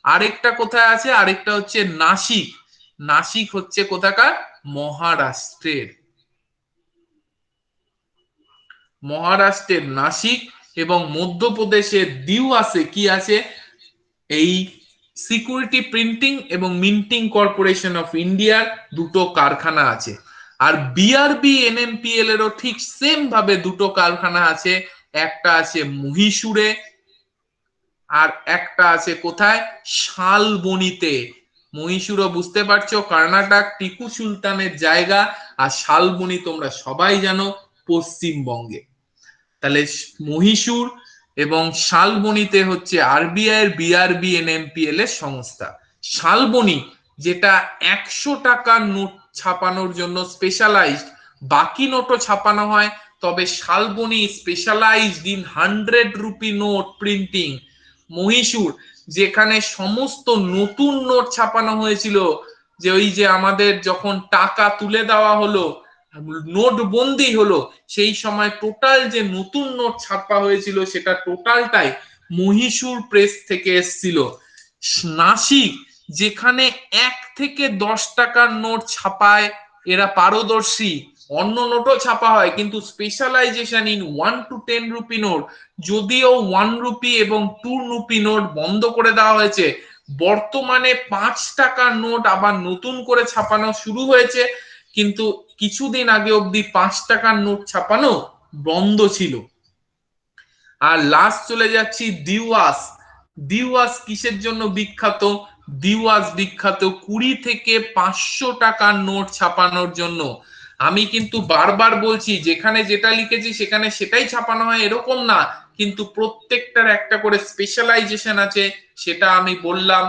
S1: আরেকটা কোথায় আছে? আরেকটা হচ্ছে নাসিক, নাসিক হচ্ছে কোথাকার? মহারাষ্ট্রের। মহারাষ্ট্রের নাসিক এবং মধ্যপ্রদেশের দিওয়াসে কি আছে? এই সিকিউরিটি প্রিন্টিং এবং মিন্টিং কর্পোরেশন অফ ইন্ডিয়ার দুটো কারখানা আছে। আর বিআরবি এনএমপিএল এরও ঠিক সেম ভাবে দুটো কারখানা আছে। একটা আছে মহীশূরে, আর একটা আছে কোথায়? শালবনীতে। মহীশূরও বুঝতে পারছো কর্ণাটক, টিপু সুলতানের জায়গা। আর শালবনী তোমরা সবাই জানো পশ্চিমবঙ্গে। তাহলে মহীশূর এবং শালবনীতে হচ্ছে আরবিআই এর বিআরবি এনএমপিএল এর সংস্থা। শালবনী যেটা 100 টাকার নোট ছাপানোর জন্য স্পেশালাইজড, বাকি নোটও ছাপানো হয়, তবে Salboni specialized in 100 rupee note printing. Mysore যেখানে সমস্ত নতুন নোট ছাপানো হয়েছিল, যে ওই যে আমাদের যখন টাকা তুলে দেওয়া হলো, নোট বন্দি হলো, সেই সময় টোটাল যে নতুন নোট ছাপা হয়েছিল সেটা টোটালটাই মহীশূর প্রেস থেকে এসেছিল। নাসিক যেখানে 1 থেকে 10 টাকার নোট ছাপায় এরা পারদর্শী, অন্য নোটও ছাপা হয় কিন্তু specialization in 1 to 10 rupee note. যদিও 1 রুপি এবং 2 রুপি নোট বন্ধ করে দেওয়া হয়েছে, বর্তমানে 5 টাকার নোট আবার নতুন করে ছাপানো শুরু হয়েছে, কিন্তু কিছুদিন আগে অব্দি 5 টাকার নোট ছাপানো বন্ধ ছিল। আর লাস্ট চলে যাচ্ছি দিওয়াস। দিওয়াস কিসের জন্য বিখ্যাত? দিওয়াস বিখ্যাত 20 থেকে 500 টাকার নোট ছাপানোর জন্য। আমি কিন্তু বারবার বলছি, যেখানে যেটা লিখেছি সেখানে সেটাই ছাপানো হয় এরকম না, কিন্তু প্রত্যেকটার একটা করে স্পেশালাইজেশন আছে, সেটা আমি বললাম।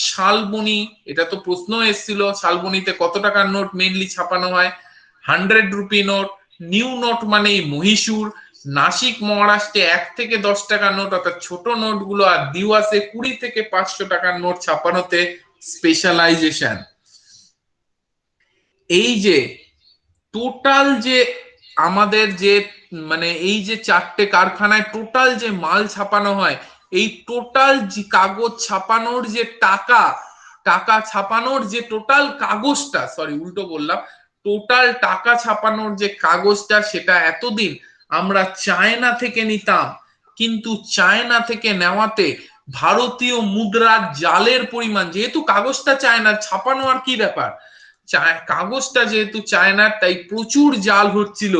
S1: শালবনী, এটা তো প্রশ্ন এসেছিল, শালবনীতে কত টাকার নোট মেইনলি ছাপানো হয়? 100 রুপি নোট। নিউ নোট মানে মহীশূর। নাসিক মহারাষ্ট্রে 1 থেকে 10 টাকার নোট অর্থাৎ ছোট নোটগুলো, আর দিওয়াসে 20 থেকে 500 টাকার নোট ছাপানোতে স্পেশালাইজেশন। এই যে টোটাল যে আমাদের যে মানে এই যে 4টে কারখানায় টোটাল যে মাল ছাপানো হয়, এই টোটাল যে কাগজ ছাপানোর যে টাকা, টাকা ছাপানোর যে টোটাল কাগজটা, সরি উল্টো বললাম, টোটাল টাকা ছাপানোর যে কাগজটা, সেটা এতদিন আমরা চায়না থেকে নিতাম, কিন্তু চায়না থেকে নেওয়াতে ভারতীয় মুদ্রার জালের পরিমাণ, যেহেতু কাগজটা চায়নার, ছাপানো আর কি ব্যাপার, কাগজটা যেহেতু চায়নার, তাই প্রচুর জাল হচ্ছিল।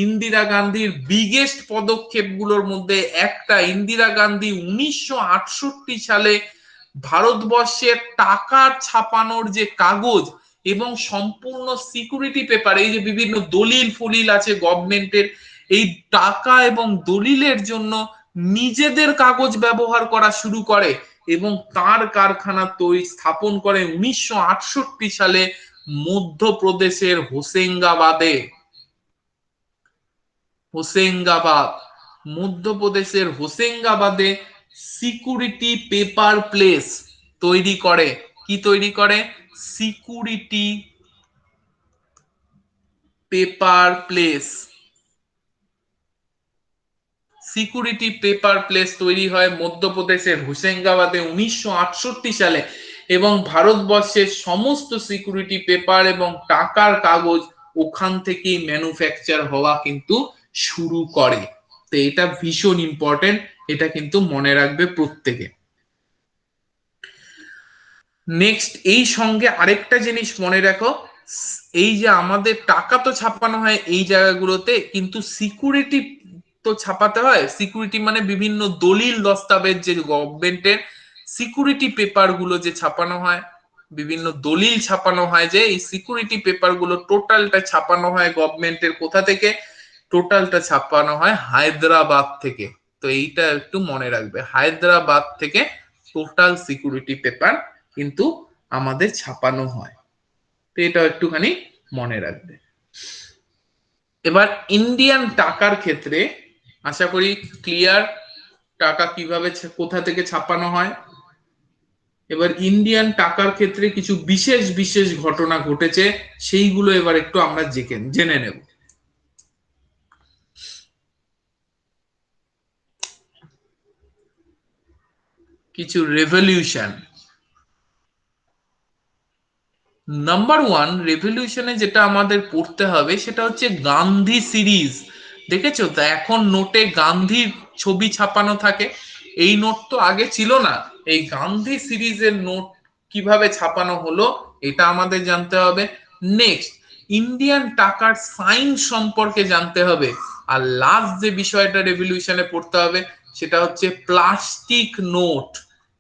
S1: ইন্দিরা গান্ধীর বিগেস্ট পদক্ষেপগুলোর মধ্যে একটা, ইন্দিরা গান্ধী 1968 সালে ভারতবর্ষের টাকা ছাপানোর যে কাগজ এবং সম্পূর্ণ সিকিউরিটি পেপার, এই যে বিভিন্ন দলিল ফলিল আছে গভর্নমেন্টের, এই টাকা এবং দলিলের জন্য নিজেদের কাগজ ব্যবহার করা শুরু করে এবং তার কারখানা তৈরি স্থাপন করে 1968 সালে মধ্যপ্রদেশের হোসেঙ্গাবাদে। হোসেঙ্গাবাদ, মধ্যপ্রদেশের হোসেঙ্গাবাদে সিকিউরিটি পেপার প্লেস তৈরি করে। কি তৈরি করে? Security paper place. Security paper place তৈরি হয় মধ্যপ্রদেশের হোসেঙ্গাবাদে 1968 সালে, এবং ভারতবর্ষের সমস্ত সিকিউরিটি পেপার এবং টাকার কাগজ ওখান থেকেই ম্যানুফ্যাকচার হওয়া কিন্তু শুরু করে। তো এটা ভীষণ ইম্পর্টেন্ট, এটা কিন্তু মনে রাখবে প্রত্যেকে। নেক্সট এই সঙ্গে আরেকটা জিনিস মনে রাখো, এই যে আমাদের টাকা তো ছাপানো হয় এই জায়গাগুলোতে, কিন্তু সিকিউরিটি তো ছাপাতে হয়। সিকিউরিটি মানে বিভিন্ন দলিল দস্তাবেজ, যে গভর্নমেন্টের সিকিউরিটি পেপার গুলো যে ছাপানো হয়, বিভিন্ন দলিল ছাপানো হয়, যে এই সিকিউরিটি পেপার গুলো টোটালটা ছাপানো হয় গভর্নমেন্টের কোথা থেকে? টোটালটা ছাপানো হয় হায়দ্রাবাদ থেকে। তো এইটা একটু মনে রাখবে, হায়দ্রাবাদ থেকে টোটাল সিকিউরিটি পেপার কিন্তু আমাদের ছাপানো হয়। তো এটা একটুখানি মনে রাখবে। এবার ইন্ডিয়ান টাকার ক্ষেত্রে আশা করি ক্লিয়ার, টাকা কিভাবে কোথা থেকে ছাপানো হয়। এবার ইন্ডিয়ান টাকার ক্ষেত্রে কিছু বিশেষ বিশেষ ঘটনা ঘটেছে, সেইগুলো এবার একটু আমরা জেনে নেব। কিছু রেভলিউশন। নাম্বার ওয়ান রেভলিউশনে যেটা আমাদের পড়তে হবে সেটা হচ্ছে গান্ধী সিরিজ। দেখেছো তো, এখন নোটে গান্ধীর ছবি ছাপানো থাকে। এই নোট তো আগে ছিল না। এই গান্ধী সিরিজের নোট কিভাবে ছাপানো হলো এটা আমাদের জানতে হবে। নেক্সট ইন্ডিয়ান টাকার সাইন সম্পর্কে জানতে হবে। আর লাস্ট যে বিষয়টা রেভলিউশনে পড়তে হবে সেটা হচ্ছে প্লাস্টিক নোট।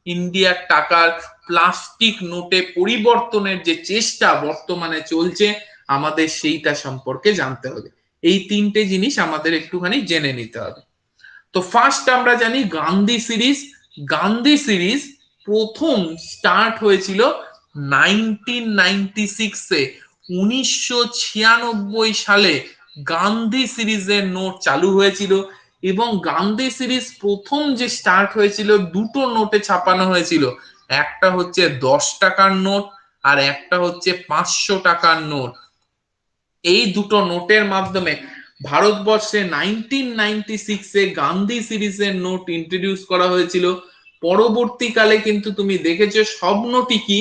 S1: ইন্ডিয়ার টাকার প্লাস্টিক নোটে পরিবর্তনের যে চেষ্টা বর্তমানে চলছে, আমাদের সেইটা সম্পর্কে জানতে হবে। এই তিনটে জিনিস আমাদের একটুখানি জেনে নিতে হবে। তো ফার্স্ট আমরা জানি গান্ধী সিরিজ। গান্ধী সিরিজ প্রথম স্টার্ট হয়েছিল 1996-এ। 1996 সালে গান্ধী সিরিজের নোট চালু হয়েছিল, এবং গান্ধী সিরিজ প্রথম যে স্টার্ট হয়েছিল দুটো নোটে ছাপানো হয়েছিল। একটা হচ্ছে 10 টাকার নোট, আর একটা হচ্ছে 500 টাকার নোট। এই দুটো নোটের মাধ্যমে ভারতবর্ষে 1996-এ গান্ধী সিরিজের নোট ইন্ট্রোডিউস করা হয়েছিল। পরবর্তীকালে কিন্তু তুমি দেখেছো সব নোটই কি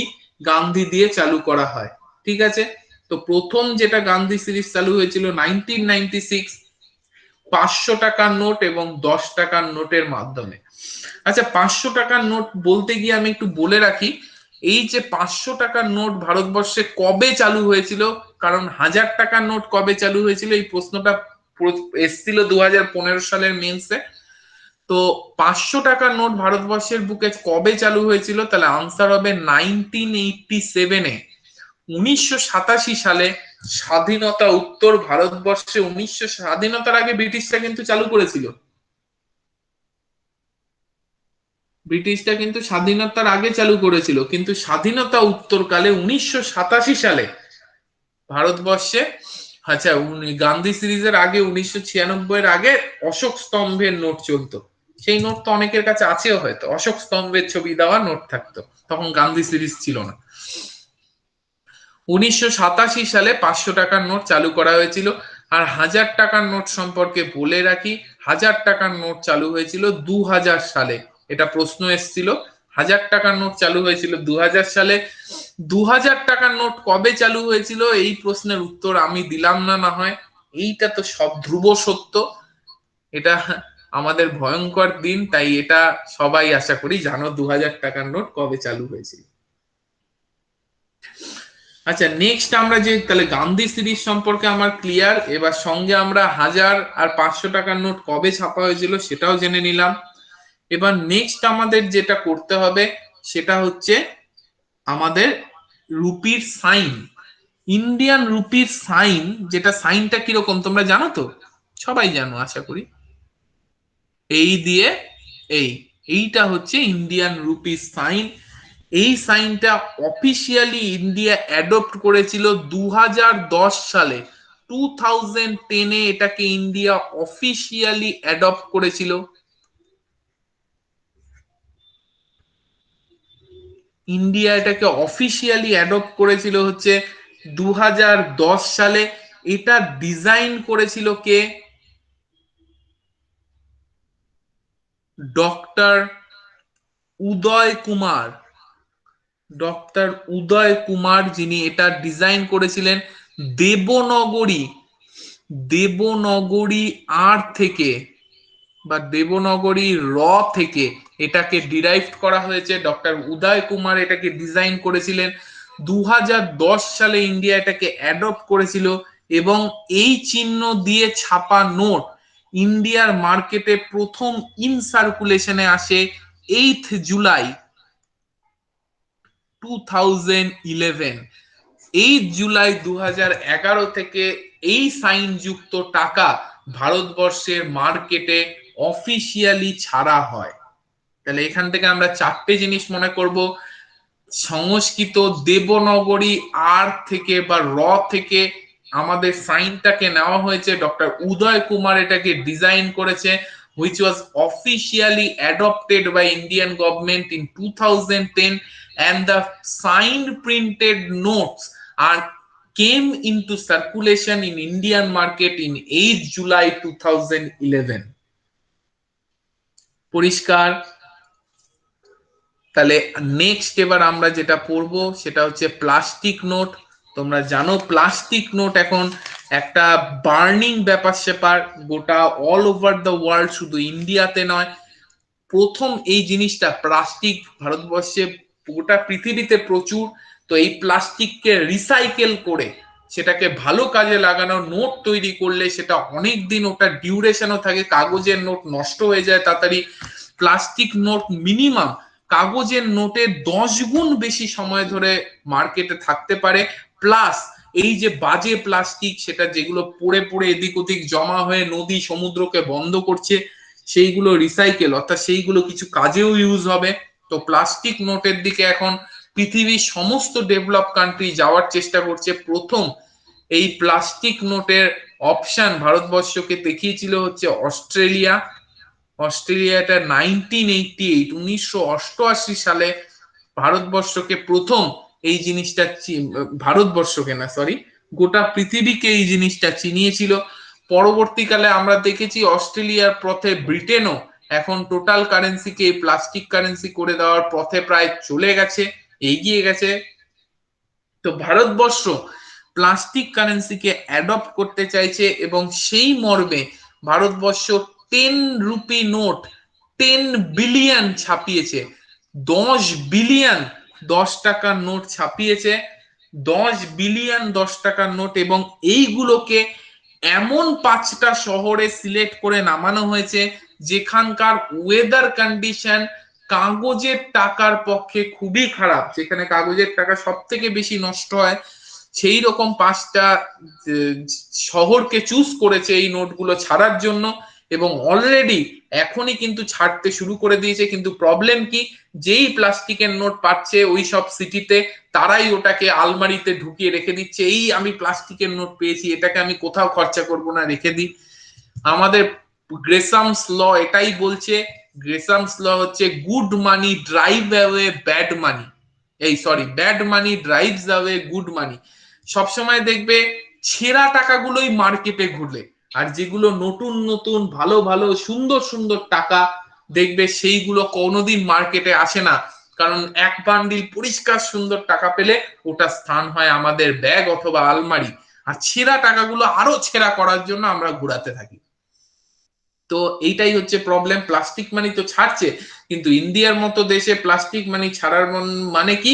S1: গান্ধী দিয়ে চালু করা হয়। ঠিক আছে, তো প্রথম যেটা গান্ধী সিরিজ চালু হয়েছিল 1996, 500 টাকার নোট এবং 10 টাকার নোটের মাধ্যমে। আচ্ছা, 500 টাকার নোট বলতে গিয়ে আমি একটু বলে রাখি, এই যে 500 টাকার নোট ভারতবর্ষে কবে চালু হয়েছিল, কারণ 1000 টাকার নোট কবে চালু হয়েছিল এই প্রশ্নটা এসছিল 2015 সালের মেন্সে। তো 500 টাকার নোট ভারতবর্ষের বুকে কবে চালু হয়েছিল, তাহলে আনসার হবে 1987-এ। 1987 সালে স্বাধীনতা উত্তর ভারতবর্ষে, স্বাধীনতার আগে ব্রিটিশরা কিন্তু চালু করেছিল। ব্রিটিশরা কিন্তু স্বাধীনতার আগে চালু করেছিল, কিন্তু স্বাধীনতা উত্তরকালে 1987 সালে ভারতবর্ষে, আচ্ছা গান্ধী সিরিজের আগে 1996-এর আগে অশোক স্তম্ভের নোট চলতো। সেই নোট তো অনেকের কাছে আছেও, হয়তো অশোক স্তম্ভের ছবি দেওয়া নোট থাকতো, তখন গান্ধী সিরিজ ছিল না। 1987 সালে 500 টাকার নোট চালু করা হয়েছিল। আর 1000 টাকার নোট সম্পর্কে বলে রাখি, 1000 টাকার নোট চালু হয়েছিল 2000 সালে। এটা প্রশ্ন এসেছিল, 1000 টাকার নোট চালু হয়েছিল 2000 সালে। 2000 টাকার নোট কবে চালু হয়েছিল এই প্রশ্নের উত্তর আমি দিলাম না, না হয় এইটা তো সব ধ্রুব সত্য। এটা আমাদের ভয়ঙ্কর দিন, তাই এটা সবাই আশা করি জানো 2000 টাকার নোট কবে চালু হয়েছিল। আচ্ছা, নেক্সট আমরা যে তাহলে গান্ধী সিরিজ সম্পর্কে আমার ক্লিয়ার। এবার সঙ্গে আমরা 1000 আর 500 টাকার নোট কবে ছাপা হয়েছিল সেটাও জেনে নিলাম। এবার নেক্সট আমাদের যেটা করতে হবে সেটা হচ্ছে আমাদের রুপির সাইন। ইন্ডিয়ান রুপির সাইন, যেটা সাইনটা কিরকম তোমরা জানো তো, সবাই জানো আশা করি। এই দিয়ে এই, এইটা হচ্ছে ইন্ডিয়ান রুপি সাইন। এই সাইনটা অফিসিয়ালি ইন্ডিয়া অ্যাডপ্ট করেছিল 2010 সালে। 2010-এ এটাকে ইন্ডিয়া অফিসিয়ালি অ্যাডপ্ট করেছিল। ইন্ডিয়া এটাকে অফিসিয়ালি অ্যাডপ্ট করেছিল হচ্ছে 2010 সালে। এটা ডিজাইন করেছিল কে? ডক্টর উদয় কুমার। ডক্টর উদয় কুমার, যিনি এটা ডিজাইন করেছিলেন দেবনগরী, দেবনগরী আর থেকে। বা দেবনগরী র থেকে এটাকে ডিরাইভ করা হয়েছে। ডক্টর উদয় কুমার এটাকে ডিজাইন করেছিলেন। 2010 সালে ইন্ডিয়া এটাকে অ্যাডপ্ট করেছিল এবং এই চিহ্ন দিয়ে ছাপা নোট ইন্ডিয়ার মার্কেটে প্রথম ইন সার্কুলেশনে আসে 8 জুলাই 2011। 8 জুলাই 2011 থেকে এই সাইন যুক্ত টাকা ভারতবর্ষের মার্কেটে অফিসিয়ালি ছাড়া হয়। তাহলে এখান থেকে আমরা চারটে জিনিস মনে করব। সংস্কৃত দেবনগরী আর থেকে বা র থেকে আমাদের সাইনটাকে নেওয়া হয়েছে, ডক্টর উদয় কুমার এটাকে ডিজাইন করেছে, which was officially adopted by Indian government in 2010, and the signed printed notes are came into circulation in Indian market in 8 July 2011। পরিষ্কার? তাহলে নেক্সট এবার আমরা যেটা পড়বো সেটা হচ্ছে প্লাস্টিক নোট। তোমরা জানো প্লাস্টিক নোট এখন একটা বার্নিং ব্যাপার স্যাপার, গোটা অল ওভার দ্য ওয়ার্ল্ড, শুধু ইন্ডিয়াতে নয়। প্রথম এই জিনিসটা প্লাস্টিক ভারতবর্ষে, গোটা পৃথিবীতে প্রচুর। তো এই প্লাস্টিককে রিসাইকেল করে সেটাকে ভালো কাজে লাগানো, নোট তৈরি করলে সেটা অনেক দিন ওটা ডিউরেশনও থাকে, কাগজের নোট নষ্ট হয়ে যায় তাড়াতাড়ি। প্লাস্টিক নোট মিনিমাম কাগজের নোটের 10 গুণ বেশি সময় ধরে মার্কেটে থাকতে পারে। প্লাস এই যে বাজে প্লাস্টিক, সেটা যেগুলো পড়ে পড়ে এদিক ওদিক জমা হয়ে নদী সমুদ্রকে বন্ধ করছে, সেইগুলো রিসাইকেল অর্থাৎ সেইগুলো কিছু কাজেও ইউজ হবে। তো প্লাস্টিক নোটের দিকে এখন পৃথিবীর সমস্ত ডেভেলপ কান্ট্রি যাওয়ার চেষ্টা করছে। প্রথম এই প্লাস্টিক নোটের অপশন ভারতবর্ষকে দেখিয়েছিল হচ্ছে অস্ট্রেলিয়া। অস্ট্রেলিয়াটা 1988 1988 সালে ভারতবর্ষকে প্রথম এই জিনিসটা, ভারতবর্ষকে না সরি, গোটা পৃথিবীকে এই জিনিসটা চিনিয়েছিল। পরবর্তীকালে আমরা দেখেছি অস্ট্রেলিয়ার পথে ব্রিটেনও এখন টোটাল কারেন্সিকে প্লাস্টিক কারেন্সি করে দেওয়ার পথে প্রায় চলে গেছে, এগিয়ে গেছে। তো ভারতবর্ষ প্লাস্টিক কারেন্সিকে অ্যাডপ্ট করতে চাইছে এবং সেই মর্মে ভারতবর্ষ 10 রুপি নোট 10 বিলিয়ন ছাপিয়েছে। 10 বিলিয়ন 10 টাকার নোট ছাপিয়েছে, 10 বিলিয়ন 10 টাকার নোট। এবং এইগুলোকে এমন 5টা শহরে সিলেক্ট করে নামানো হয়েছে যেখানকার ওয়েদার কন্ডিশন কাগজের টাকার পক্ষে খুবই খারাপ, যেখানে কাগজের টাকা সব থেকে বেশি নষ্ট হয়। সেই রকম 5টা শহরকে চুজ করেছে এই নোটগুলো ছাড়ার জন্য, এবং অলরেডি এখনই কিন্তু ছাড়তে শুরু করে দিয়েছে। কিন্তু প্রবলেম কি, যেই প্লাস্টিকের নোট পাচ্ছে ওই সব সিটিতে তারাই ওটাকে আলমারিতে ঢুকিয়ে রেখে দিচ্ছে, এই আমি প্লাস্টিকের নোট পেয়েছি, এটাকে আমি কোথাও খরচা করব না, রেখে দিই। আমাদের গ্রেসামস ল এটাই বলছে। গ্রেসামস ল হচ্ছে good money drive away bad money, এই sorry, bad money drives away good money. সবসময় দেখবে ছেঁড়া টাকাগুলোই মার্কেটে ঘুরলে, আর যেগুলো নতুন নতুন ভালো ভালো সুন্দর সুন্দর টাকা দেখবে সেইগুলো কোনোদিন মার্কেটে আসে না। কারণ এক বান্ডিল পরিষ্কার সুন্দর টাকা পেলে ওটা স্থান হয় আমাদের ব্যাগ অথবা আলমারি, আর ছেঁড়া টাকাগুলো আরো ছেঁড়া করার জন্য আমরা ঘুরাতে থাকি। তো এইটাই হচ্ছে প্রবলেম। প্লাস্টিক মানি তো ছাড়ছে, কিন্তু ইন্ডিয়ার মতো দেশে প্লাস্টিক মানি ছাড়ার মানে কি,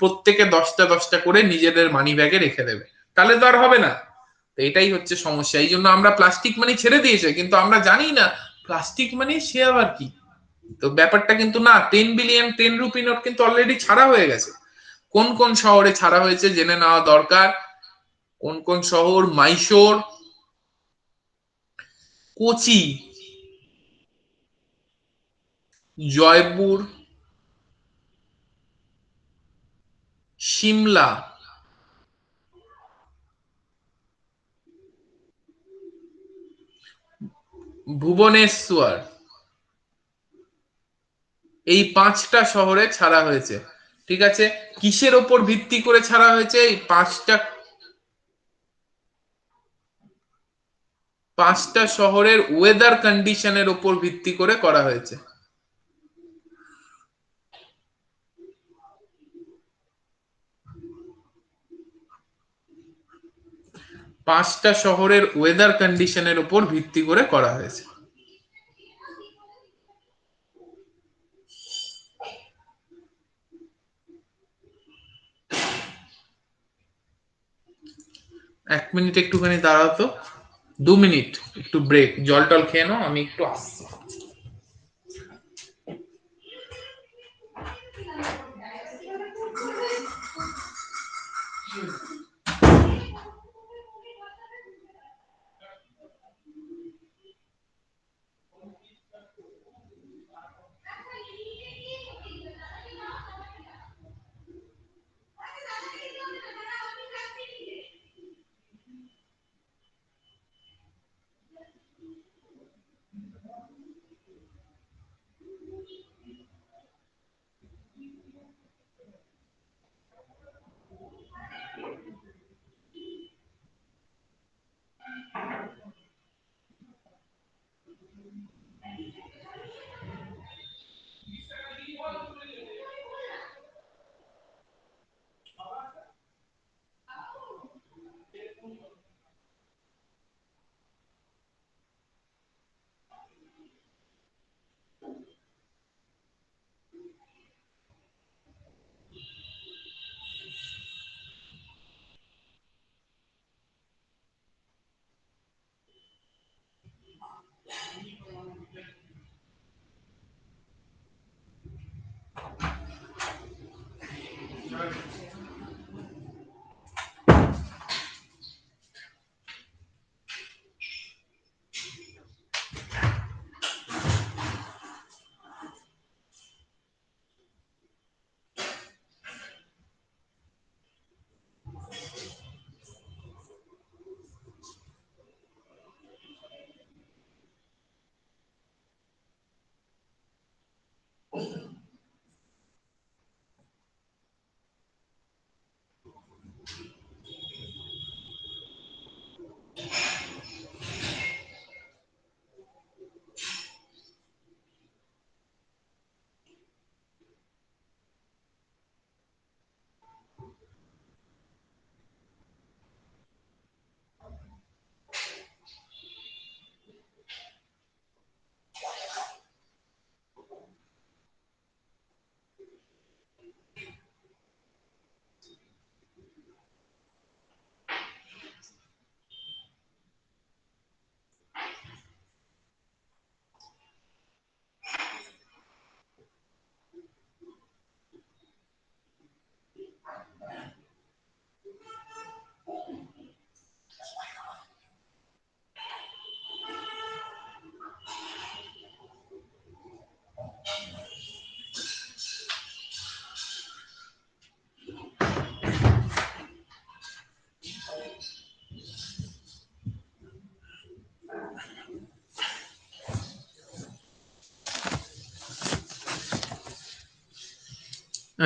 S1: প্রত্যেকে 10টা 10টা করে নিজেদের মানি ব্যাগে রেখে দেবে, তাহলে তো আর হবে না। তো এটাই হচ্ছে সমস্যা। এই জন্য আমরা প্লাস্টিক মানি ছেড়ে দিয়েছে, কিন্তু আমরা জানি না প্লাস্টিক মানি সে আবার কি। তো ব্যাপারটা কিন্তু না, 10 বিলিয়ন 10 রুপি নোট কিন্তু অলরেডি ছাড়া হয়ে গেছে। কোন কোন শহরে ছাড়া হয়েছে জেনে নেওয়া দরকার। কোন কোন শহর, মাইশোর, কোচি, জয়পুর, সিমলা, ভুবনেশ্বর, এই 5টা শহরে ছাড়া হয়েছে। ঠিক আছে, কিসের ওপর ভিত্তি করে ছাড়া হয়েছে? এই পাঁচটা শহরের ওয়েদার কন্ডিশনের ওপর ভিত্তি করে করা হয়েছে। 5টা শহরের ওয়েদার কন্ডিশনের উপর ভিত্তি করে করা হয়েছে। এক মিনিট একটুখানি দাঁড়াও তো, 2 মিনিট একটু ব্রেক, জল টল খেয়ে নাও, আমি একটু আসছি।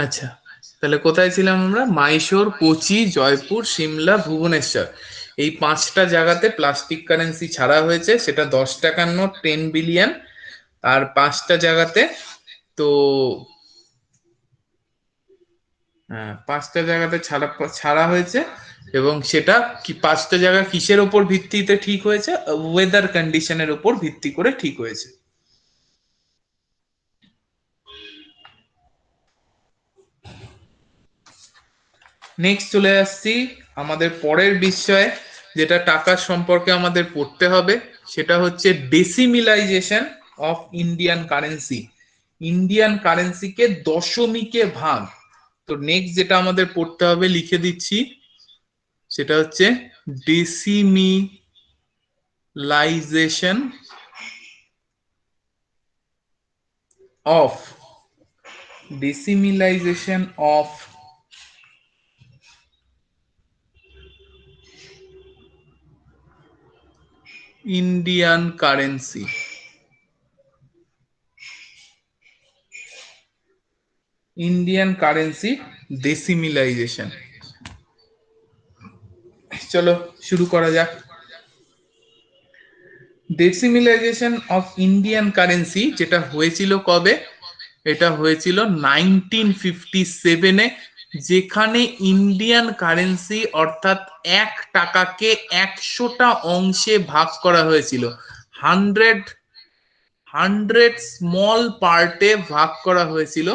S1: আচ্ছা, তাহলে কোথায় ছিলাম আমরা? মাইশোর, কোচি, জয়পুর, সিমলা, ভুবনেশ্বর, এই 5টা জায়গাতে প্লাস্টিক কারেন্সি ছাড়া হয়েছে, সেটা 10 টাকার নোট 10 বিলিয়ন। আর 5টা জায়গাতে, তো হ্যাঁ 5টা জায়গাতে ছাড়া ছাড়া হয়েছে। এবং সেটা কি 5টা জায়গা কিসের ওপর ভিত্তিতে ঠিক হয়েছে? ওয়েদার কন্ডিশনের উপর ভিত্তি করে ঠিক হয়েছে। নেক্সট চলে আসছি আমাদের পরের বিষয়, যেটা টাকার সম্পর্কে আমাদের পড়তে হবে, সেটা হচ্ছে decimalisation of Indian currency. Indian কারেন্সিকে দশমিকে ভাগ। তো নেক্সট যেটা আমাদের পড়তে হবে, লিখে দিচ্ছি, সেটা হচ্ছে decimalisation of decimalisation of Indian currency. Indian currency decimalisation. চলো শুরু করা যাক। ডেসিমিলাইজেশন অফ ইন্ডিয়ান কারেন্সি যেটা হয়েছিল কবে? এটা হয়েছিল 1957-এ, যেখানে ইন্ডিয়ান কারেন্সি অর্থাৎ 1 টাকাকে 100টা অংশে ভাগ করা হয়েছিল। হান্ড্রেড হান্ড্রেড স্মল পার্টে ভাগ করা হয়েছিল।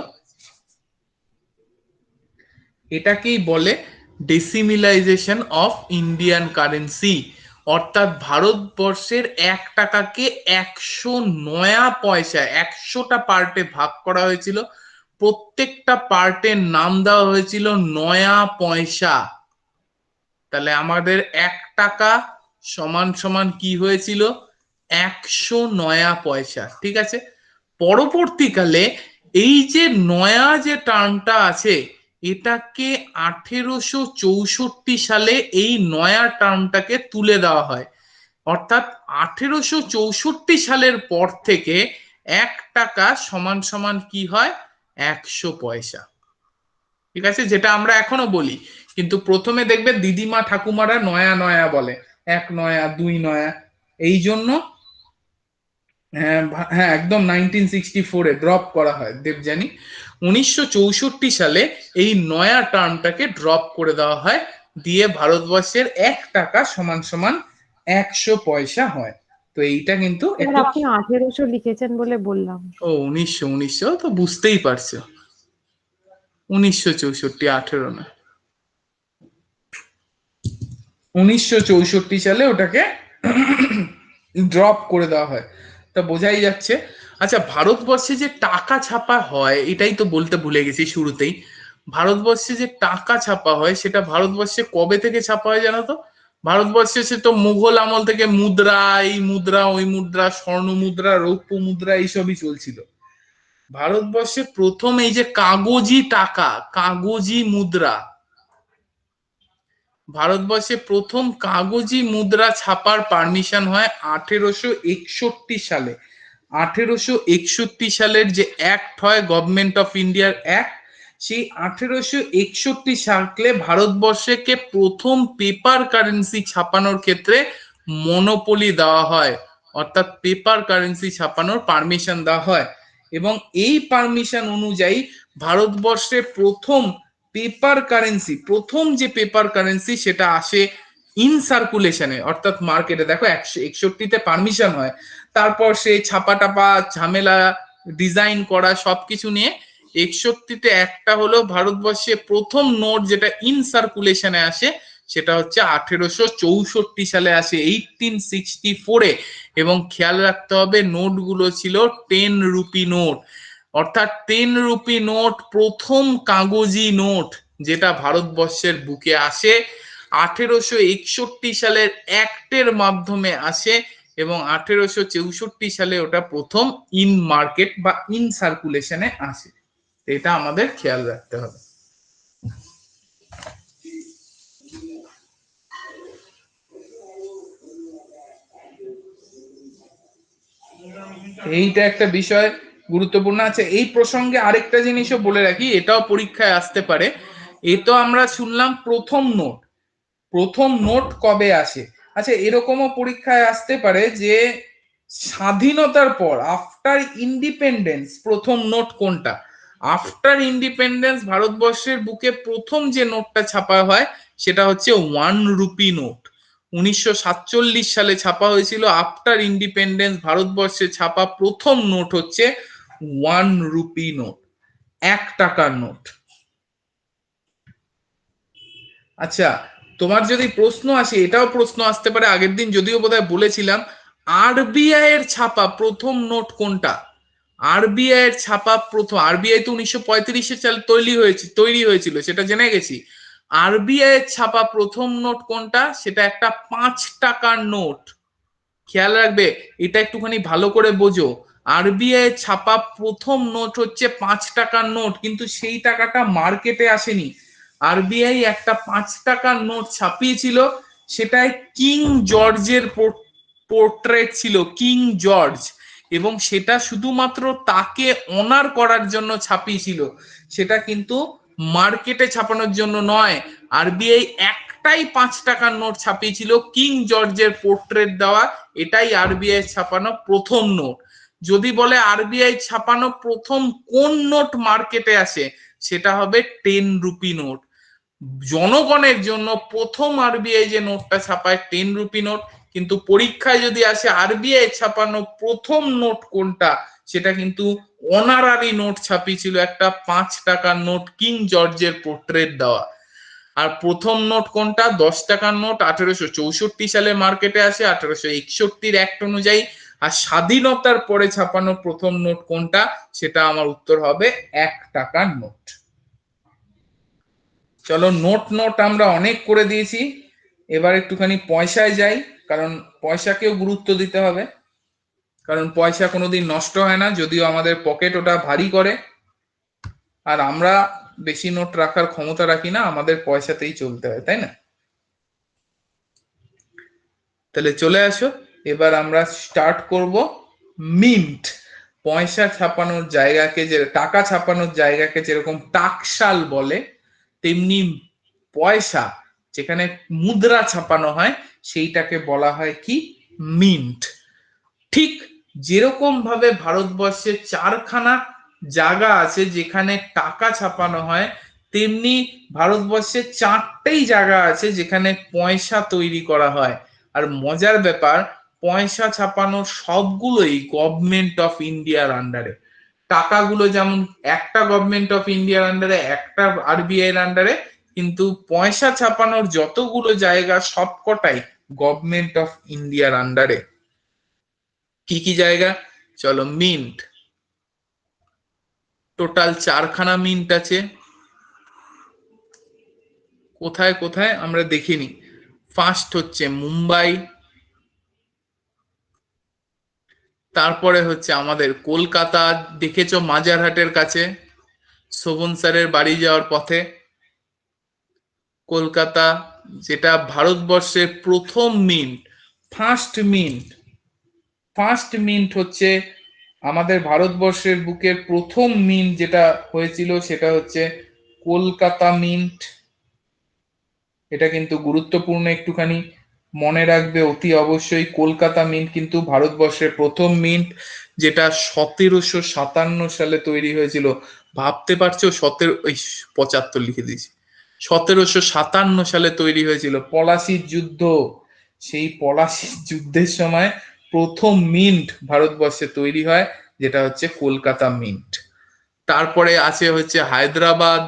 S1: এটাকেই বলে ডেসিমিলাইজেশন অফ ইন্ডিয়ান কারেন্সি, অর্থাৎ ভারতবর্ষের 1 টাকাকে 109 পয়সা, 100টা পার্টে ভাগ করা হয়েছিল, প্রত্যেকটা পার্টের নাম দেওয়া হয়েছিল নয়া পয়সা। তাহলে আমাদের 1 টাকা সমান সমান কি হয়েছিল, 109 পয়সা। ঠিক আছে, পরবর্তীকালে এই যে নয়া যে টার্মটা আছে, এটাকে 1864 সালে এই নয়া টার্মটাকে তুলে দেওয়া হয়। অর্থাৎ 1864 সালের পর থেকে 1 টাকা সমান সমান কি হয়, 100 পয়সা। ঠিক আছে, যেটা আমরা এখনো বলি, কিন্তু প্রথমে দেখবে দিদিমা ঠাকুমারা নয়া নয়া বলে, 1 নয়া 2 নয়া। এই জন্য হ্যাঁ হ্যাঁ, একদম 1964-এ ড্রপ করা হয় দেবযানী। 1964 সালে এই নয়া টার্মটাকে ড্রপ করে দেওয়া হয়, দিয়ে ভারতবর্ষের 1 টাকা সমান সমান 100 পয়সা হয়। তো এইটা কিন্তু
S2: এবার
S1: একটু,
S2: আপনি 1800 লিখেছেন বলে বললাম।
S1: ও 1900 তো বুঝতেই পারছো, 1964, 18 না, 1964 সালে ওটাকে ড্রপ করে দেওয়া হয়। তা বোঝাই যাচ্ছে। আচ্ছা, ভারতবর্ষে যে টাকা ছাপা হয়, এটাই তো বলতে ভুলে গেছি শুরুতেই। ভারতবর্ষে যে টাকা ছাপা হয়, সেটা ভারতবর্ষে কবে থেকে ছাপা হয় জানো তো? ভারতবর্ষে সে তো মুঘল আমল থেকে মুদ্রা, এই মুদ্রা ওই মুদ্রা, স্বর্ণ মুদ্রা রৌপ্য মুদ্রা এইসবই চলছিল। ভারতবর্ষে প্রথম এই যে কাগজি টাকা, কাগজি মুদ্রা, ভারতবর্ষে প্রথম কাগজি মুদ্রা ছাপার পারমিশন হয় 1861 সালে। 1861 সালের যে অ্যাক্ট হয়, গভর্নমেন্ট অফ ইন্ডিয়ার অ্যাক্ট, সেই 1861 সালে ভারতবর্ষকে প্রথম পেপার কারেন্সি ছাপানোর ক্ষেত্রে মনোপলি দেওয়া হয়, অর্থাৎ পেপার কারেন্সি ছাপানোর পারমিশন দেওয়া হয়। এবং এই পারমিশন অনুযায়ী ভারতবর্ষে প্রথম পেপার কারেন্সি, প্রথম যে পেপার কারেন্সি সেটা আসে ইন সার্কুলেশনে, অর্থাৎ মার্কেটে। দেখো 161-তে পারমিশন হয়, তারপর সেই ছাপা টাপা ঝামেলা, ডিজাইন করা সবকিছু নিয়ে 61-তে একটা হলো ভারতবর্ষে প্রথম নোট যেটা ইন সার্কুলেশনে আসে, সেটা হচ্ছে 1864 সালে আসে, 1864-এ। এবং খেয়াল রাখতে হবে, নোটগুলো ছিল 10 রুপি নোট, অর্থাৎ 10 রুপি নোট প্রথম কাগজি নোট যেটা ভারতবর্ষের বুকে আসে 1861 সালের অ্যাক্টের মাধ্যমে আসে। এবং 1864 সালে ওটা প্রথম ইন মার্কেট বা ইন সার্কুলেশনে আসে। এটা আমাদের খেয়াল রাখতে হবে। এইটা একটা বিষয় গুরুত্বপূর্ণ আছে। এই প্রসঙ্গে আরেকটা জিনিসও বলে রাখি, এটাও পরীক্ষায় আসতে পারে। এ তো আমরা শুনলাম প্রথম নোট, প্রথম নোট কবে আসে। আচ্ছা, এরকমও পরীক্ষায় আসতে পারে যে স্বাধীনতার পর, আফটার ইন্ডিপেন্ডেন্স, প্রথম নোট কোনটা। আফটার ইন্ডিপেন্ডেন্স ভারতবর্ষের বুকে প্রথম যে নোটটা ছাপা হয় সেটা হচ্ছে 1 রুপি নোট। 1947 সালে ছাপা হয়েছিল। আফটার ইন্ডিপেন্ডেন্স ভারতবর্ষে ছাপা প্রথম নোট হচ্ছে 1 রুপি নোট, 1 টাকার নোট। আচ্ছা, তোমার যদি প্রশ্ন আসে, এটাও প্রশ্ন আসতে পারে, আগের দিন যদিও বোধহয় বলেছিলাম, আরবিআই এর ছাপা প্রথম নোট কোনটা। আরবিআই এর ছাপা প্রথম, আরবিআই তো 1935 সালে তৈরি হয়েছিল, সেটা জেনে গেছি। আরবিআই এর ছাপা প্রথম নোট কোনটা, সেটা একটা 5 টাকার নোট। খেয়াল রাখবে, এটা একটুখানি ভালো করে বোঝো। আরবিআই এর ছাপা প্রথম নোট হচ্ছে 5 টাকার নোট, কিন্তু সেই টাকাটা মার্কেটে আসেনি। আরবিআই একটা 5 টাকার নোট ছাপিয়েছিল, সেটায় কিং জর্জের পোর্ট্রেট ছিল, কিং জর্জ। এবং সেটা শুধুমাত্র তাকে অনার করার জন্য ছাপিয়েছিল, সেটা কিন্তু মার্কেটে ছাপানোর জন্য নয়। আরবিআই একটাই 5 টাকার নোট ছাপিয়েছিল, কিং জর্জের পোর্ট্রেট দেওয়া। এটাই আরবিআই ছাপানো প্রথম নোট। যদি বলে আরবিআই ছাপানো প্রথম কোন নোট মার্কেটে আসে, সেটা হবে 10 রুপি নোট। জনগণের জন্য প্রথম আরবিআই যে নোটটা ছাপায় 10 রুপি নোট। কিন্তু পরীক্ষায় যদি আসে আরবিআই ছাপানো প্রথম নোট কোনটা, সেটা কিন্তু অনারারি নোট ছাপিয়েছিল, একটা 5 টাকার নোট, কিং জর্জের পোর্ট্রেট দেওয়া। আর প্রথম নোট কোনটা? 10 টাকার নোট 1864 সালে মার্কেটে আসে 1861 অ্যাক্ট অনুযায়ী। আর স্বাধীনতার পরে ছাপানো প্রথম নোট কোনটা? সেটা আমার উত্তর হবে 1 টাকার নোট। চলো, নোট নোট আমরা অনেক করে দিয়েছি, এবার একটুখানি পয়সায় যাই, কারণ পয়সাকেও গুরুত্ব দিতে হবে, কারণ পয়সা কোনোদিন নষ্ট হয় না, যদিও আমাদের পকেট ওটা ভারী করে। আর আমরা বেশি নোট রাখার ক্ষমতা রাখি না, আমাদের পয়সাতেই চলতে হয়, তাই না? তাহলে চলে আসো, এবার আমরা স্টার্ট করব মিন্ট। পয়সা ছাপানোর জায়গাকে, যে টাকা ছাপানোর জায়গাকে যেরকম টাকশাল বলে, তেমনি পয়সা যেখানে মুদ্রা ছাপানো হয় সেইটাকে বলা হয় কি? মিন্ট। ঠিক যেরকম ভাবে ভারতবর্ষে 4খানা জায়গা আছে যেখানে টাকা ছাপানো হয়, তেমনি ভারতবর্ষে 4টেই জায়গা আছে যেখানে পয়সা তৈরি করা হয়। আর মজার ব্যাপার, পয়সা ছাপানোর সবগুলোই গভর্নমেন্ট অফ ইন্ডিয়ার আন্ডারে। টাকাগুলো যেমন একটা গভর্নমেন্ট অফ ইন্ডিয়ার আন্ডারে, একটা আরবিআই এর আন্ডারে, কিন্তু পয়সা ছাপানোর যতগুলো জায়গা সবকটাই গভর্নমেন্ট অফ ইন্ডিয়ার আন্ডারে। কি কি জায়গা? চলো, মিন্ট টোটাল 4খানা মিন্ট আছে। কোথায় কোথায় আমরা দেখিনি। ফার্স্ট হচ্ছে মুম্বাই, তারপরে হচ্ছে আমাদের কলকাতা, দেখেছো মাজারহাটের কাছে শোভন স্যারের বাড়ি যাওয়ার পথে কলকাতা, যেটা ভারতবর্ষের প্রথম mint, first mint. First mint হচ্ছে আমাদের ভারতবর্ষের বুকের প্রথম মিন্ট যেটা হয়েছিল সেটা হচ্ছে কলকাতা মিন্ট। এটা কিন্তু গুরুত্বপূর্ণ, একটুখানি মনে রাখবে অতি অবশ্যই। কলকাতা মিন্ট কিন্তু ভারতবর্ষের প্রথম মিন্ট, যেটা 1757 সালে তৈরি হয়েছিল। ভাবতে পারছো? 75 লিখে দিয়েছি, 1757 সালে তৈরি হয়েছিল, পলাশির যুদ্ধ। সেই পলাশির যুদ্ধের সময় প্রথম মিন্ট ভারতবর্ষে তৈরি হয়, যেটা হচ্ছে কলকাতা মিন্ট। তারপরে আছে হচ্ছে হায়দ্রাবাদ,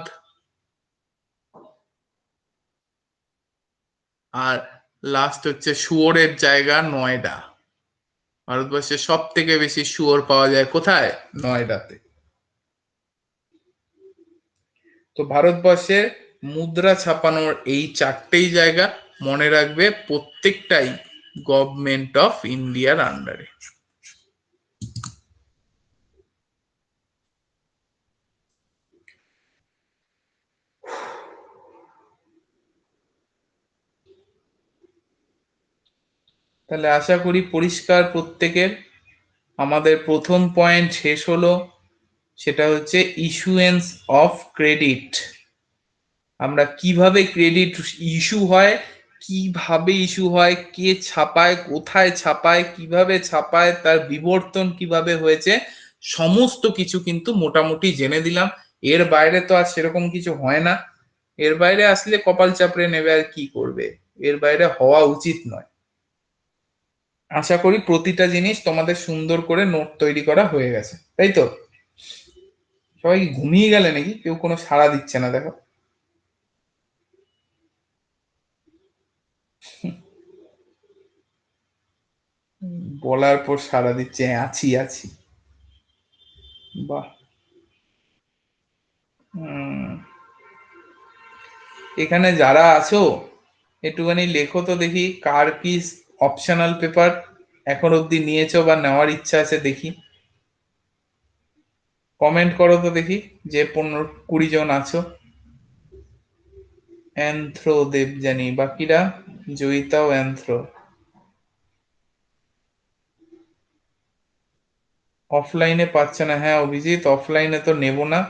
S1: আর লাস্ট হচ্ছে শুয়োরের জায়গা নয়ডা। ভারতবর্ষে সব থেকে বেশি শুয়োর পাওয়া যায় কোথায়? নয়ডাতে। তো ভারতবর্ষের মুদ্রা ছাপানোর এই 4টেই জায়গা মনে রাখবে, প্রত্যেকটাই গভর্নমেন্ট অফ ইন্ডিয়ার আন্ডারে। তাহলে আশা করি পরিষ্কার প্রত্যেকের। আমাদের প্রথম পয়েন্ট শেষ হলো, সেটা হচ্ছে ইস্যুয়েন্স অফ ক্রেডিট। আমরা কিভাবে ক্রেডিট ইস্যু হয়, কিভাবে ইস্যু হয়, কে ছাপায়, কোথায় ছাপায়, কিভাবে ছাপায়, তার বিবর্তন কিভাবে হয়েছে, সমস্ত কিছু কিন্তু মোটামুটি জেনে দিলাম। এর বাইরে তো আর সেরকম কিছু হয় না। এর বাইরে আসলে কপাল চাপড়ে নেবে, আর কি করবে, এর বাইরে হওয়া উচিত নয়। আশা করি প্রতিটা জিনিস তোমাদের সুন্দর করে নোট তৈরি করা হয়ে গেছে, তাই তো? সবাই কি ঘুমিয়ে গেলে নাকি? কেউ কোনো সাড়া দিচ্ছে না, দেখো। বলার পর সাড়া দিচ্ছে, আছি আছি। বাহ। উম, এখানে যারা আছো একটুখানি লেখো তো দেখি, কার কি অপশনাল পেপার এখন অবধি নিয়েছো বা নেওয়ার ইচ্ছা আছে দেখি। কমেন্ট করো তো দেখি, যে 15-20 জন আছো। অ্যান্থ্রো দেবযানী, বাকিরা জয়িতা ও অ্যান্থ্রো। অফলাইনে পাচ্ছে না? হ্যাঁ অভিজিৎ, অফলাইনে তো নেব না।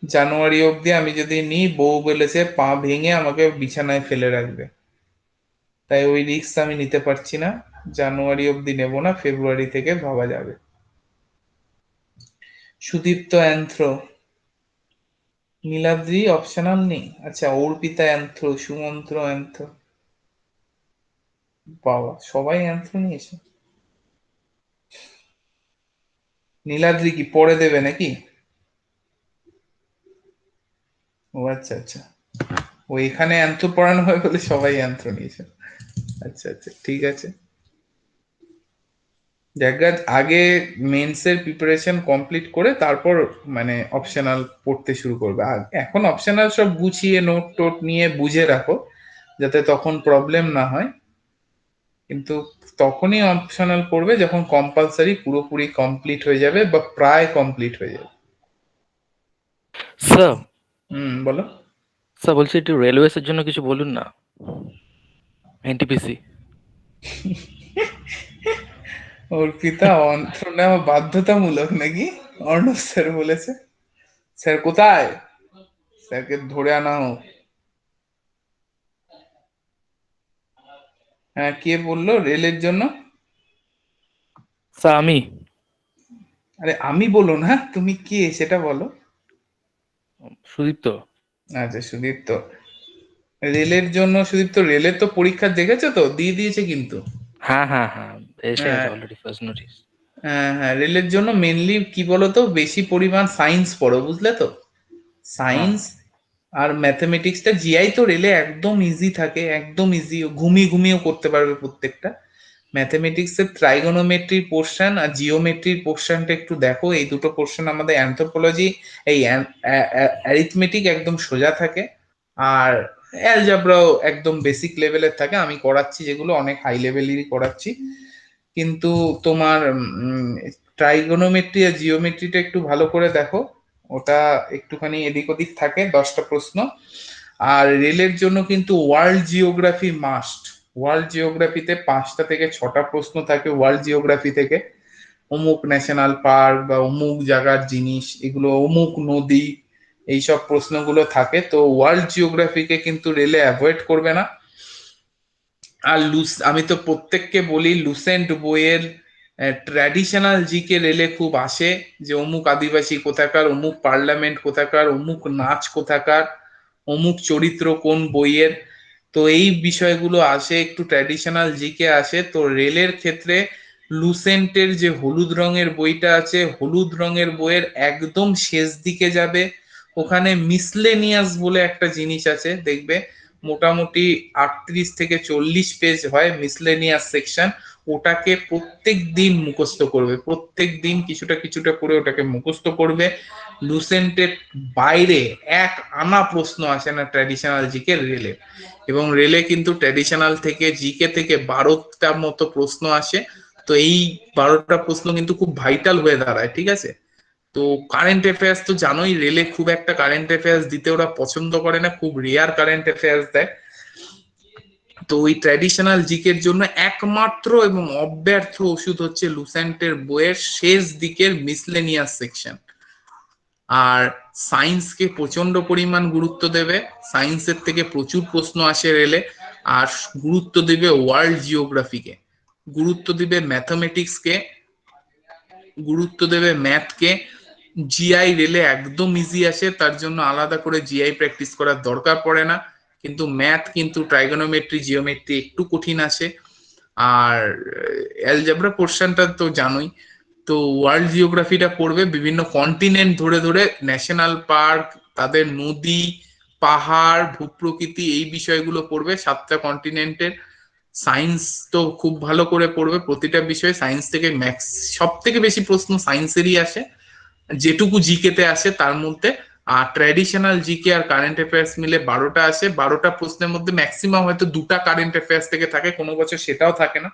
S1: জানুয়ারি অবধি আমি যদি নিই, বউ বলেছে পা ভেঙে আমাকে বিছানায় ফেলে রাখবে, তাই ওই রিস্ক আমি নিতে পারছি না। জানুয়ারি অবধি নেব না, ফেব্রুয়ারি থেকে ভাবা যাবে। সুদীপ্ত অ্যান্থ্রো, নীলাদ্রি অপশনাল নেই, আচ্ছা অর্পিতা অ্যান্থ্রো, সুমন্ত্র অ্যান্থ্রো। বাবা, সবাই অ্যান্থ্রো নিয়েছে। নীলাদ্রি কি পরে দেবে নাকি? ও আচ্ছা আচ্ছা, ওইখানে অ্যান্থ্রো পড়ানো হয় বলে সবাই অ্যান্থ্রো নিয়েছে। আচ্ছা আচ্ছা, ঠিক আছে। জায়গার আগে মেন্সের প্রিপারেশন কমপ্লিট করে তারপর মানে অপশনাল পড়তে শুরু করবে। এখন অপশনাল সব গুছিয়ে নোট টোট নিয়ে বুঝে রাখো, যাতে তখন প্রবলেম না হয়। কিন্তু তখনই অপশনাল পড়বে যখন কম্পালসারি পুরোপুরি কমপ্লিট হয়ে যাবে বা প্রায় কমপ্লিট হয়ে যাবে।
S3: স্যার,
S1: বলো।
S3: স্যার বলছি একটু রেলওয়েস এর জন্য কিছু বলুন না, এনটিপিসি।
S1: অর্পিতা, অন্ত্র নেওয়া বাধ্যতামূলক নাকি? অর্ণব স্যার বলেছে। স্যার কোথায়? স্যারকে ধরে আনা হোক। হ্যাঁ, কে বললো রেলের জন্য?
S3: স্যার আমি।
S1: আরে আমি বলো না, তুমি কে সেটা বলো।
S3: সুদীপ্ত।
S1: আচ্ছা, সুদীপ্ত। রেলের জন্য সুদীপ্ত, রেলের তো পরীক্ষা দেখেছো তো, দিয়ে দিয়েছে কিন্তু।
S3: হ্যাঁ হ্যাঁ হ্যাঁ, এসে
S1: হ্যাঁ
S3: গেছে অলরেডি ফার্স্ট নোটিস।
S1: হ্যাঁ হ্যাঁ, রেলের জন্য মেনলি কি বলতো, বেশি পরিমাণ সায়েন্স পড়ো, বুঝলে তো।
S3: হ্যাঁ।
S1: সায়েন্স আর ম্যাথমেটিক্সটা, জিআই তো রেলে একদম ইজি থাকে, একদম ইজি, ঘুমিয়ে ঘুমিয়েও করতে পারবে প্রত্যেকটা। ম্যাথমেটিক্স এর ট্রাইগোনোমেট্রির পোর্শন আর জিওমেট্রির পোর্শনটা একটু দেখো, এই দুটো পোর্শন আমাদের অ্যানথ্রোপোলজি, এই অ্যারিথমেটিক একদম সোজা থাকে। আর অ্যালজাব্রাও একদম বেসিক লেভেলের থাকে, আমি করাচ্ছি যেগুলো অনেক হাই লেভেলেরই করাচ্ছি। কিন্তু তোমার ট্রাইগোনোমেট্রি আর জিওমেট্রিটা একটু ভালো করে দেখো, ওটা একটুখানি এদিক ওদিক থাকে, 10টা প্রশ্ন। আর রেলের জন্য কিন্তু ওয়ার্ল্ড জিওগ্রাফি মাস্ট। ওয়ার্ল্ড জিওগ্রাফিতে 5টা থেকে 6টা প্রশ্ন থাকে, ওয়ার্ল্ড জিওগ্রাফি থেকে। অমুক ন্যাশনাল পার্ক বা অমুক জায়গার জিনিস, এগুলো অমুক নদী, এইসব প্রশ্নগুলো থাকে। তো ওয়ার্ল্ড জিওগ্রাফিকে কিন্তু রেলে অ্যাভয়েড করবে না। আর আমি তো প্রত্যেককে বলি, লুসেন্ট বইয়ের ট্র্যাডিশনাল জিকে রেলে খুব আসে, যে অমুক আদিবাসী কোথাকার, অমুক পার্লামেন্ট কোথাকার, অমুক নাচ কোথাকার, অমুক চরিত্র কোন বইয়ের। তো এই বিষয়গুলো আসে, একটু ট্র্যাডিশনাল জিকে আসে। তো রেলের ক্ষেত্রে লুসেন্টের যে হলুদ রঙের বইটা আছে, হলুদ রঙের বইয়ের একদম শেষ দিকে যাবে, ওখানে মিসলেনিয়াস বলে একটা জিনিস আছে, দেখবে মোটামুটি 38 থেকে 40 পেজ হয় মিসলেনিয়াস সেকশন। ওটাকে প্রত্যেক দিন মুখস্থ করবে, প্রত্যেক দিন কিছুটা কিছুটা করে ওটাকে মুখস্থ করবে। লুসেন্টের বাইরে এক আনা প্রশ্ন আসে না ট্র্যাডিশনাল জিকে রেলে। এবং রেলে কিন্তু ট্র্যাডিশনাল থেকে জিকে থেকে 12টা মতো প্রশ্ন আসে। তো এই 12টা প্রশ্ন কিন্তু খুব ভাইটাল হয়ে দাঁড়ায়, ঠিক আছে। তো কারেন্ট অ্যাফেয়ার্স তো জানোই, রেলে খুব একটা কারেন্ট অ্যাফেয়ার্স দিতে ওরা পছন্দ করে না, খুব রেয়ার কারেন্ট অ্যাফেয়ার্স দেয়। তো ওই ট্র্যাডিশনাল জিকের জন্য একমাত্র এবং অব্যর্থ ওষুধ হচ্ছে লুসেন্টের বইয়ের শেষ দিকের মিসলেনিয়াস সেকশন। আর সায়েন্সকে প্রচন্ড পরিমাণ গুরুত্ব দেবে, সায়েন্সের থেকে প্রচুর প্রশ্ন আসে রেলে। আর গুরুত্ব দেবে ওয়ার্ল্ড জিওগ্রাফিকে, গুরুত্ব দিবে ম্যাথমেটিক্সকে, গুরুত্ব দেবে ম্যাথকে। জিআই রেলে একদম ইজি আসে, তার জন্য আলাদা করে জিআই প্র্যাকটিস করার দরকার পড়ে না। কিন্তু ম্যাথ কিন্তু ট্রাইগোনোমেট্রি জিওমেট্রি একটু কঠিন আসে। আর অ্যালজেব্রা পোর্শনটা তো জানোই। তো ওয়ার্ল্ড জিওগ্রাফিটা পড়বে, বিভিন্ন কন্টিনেন্ট ধরে ধরে, ন্যাশনাল পার্ক, তাদের নদী, পাহাড়, ভূপ্রকৃতি, এই বিষয়গুলো পড়বে 7টা কন্টিনেন্টের। সায়েন্স তো খুব ভালো করে পড়বে, প্রতিটা বিষয়ে সায়েন্স থেকে ম্যাক্স, সব থেকে বেশি প্রশ্ন সায়েন্সেরই আসে, যেটুকু জিকে তে আসে তার মধ্যে। আর ট্র্যাডিশনাল জিকে আর কারেন্ট অ্যাফেয়ার্স মিলে 12টা আসে, 12টা প্রশ্নের মধ্যে ম্যাক্সিমাম হয়তো 2টা কারেন্ট অ্যাফেয়ার্স থেকে থাকে, কোনো বছর সেটাও থাকে না।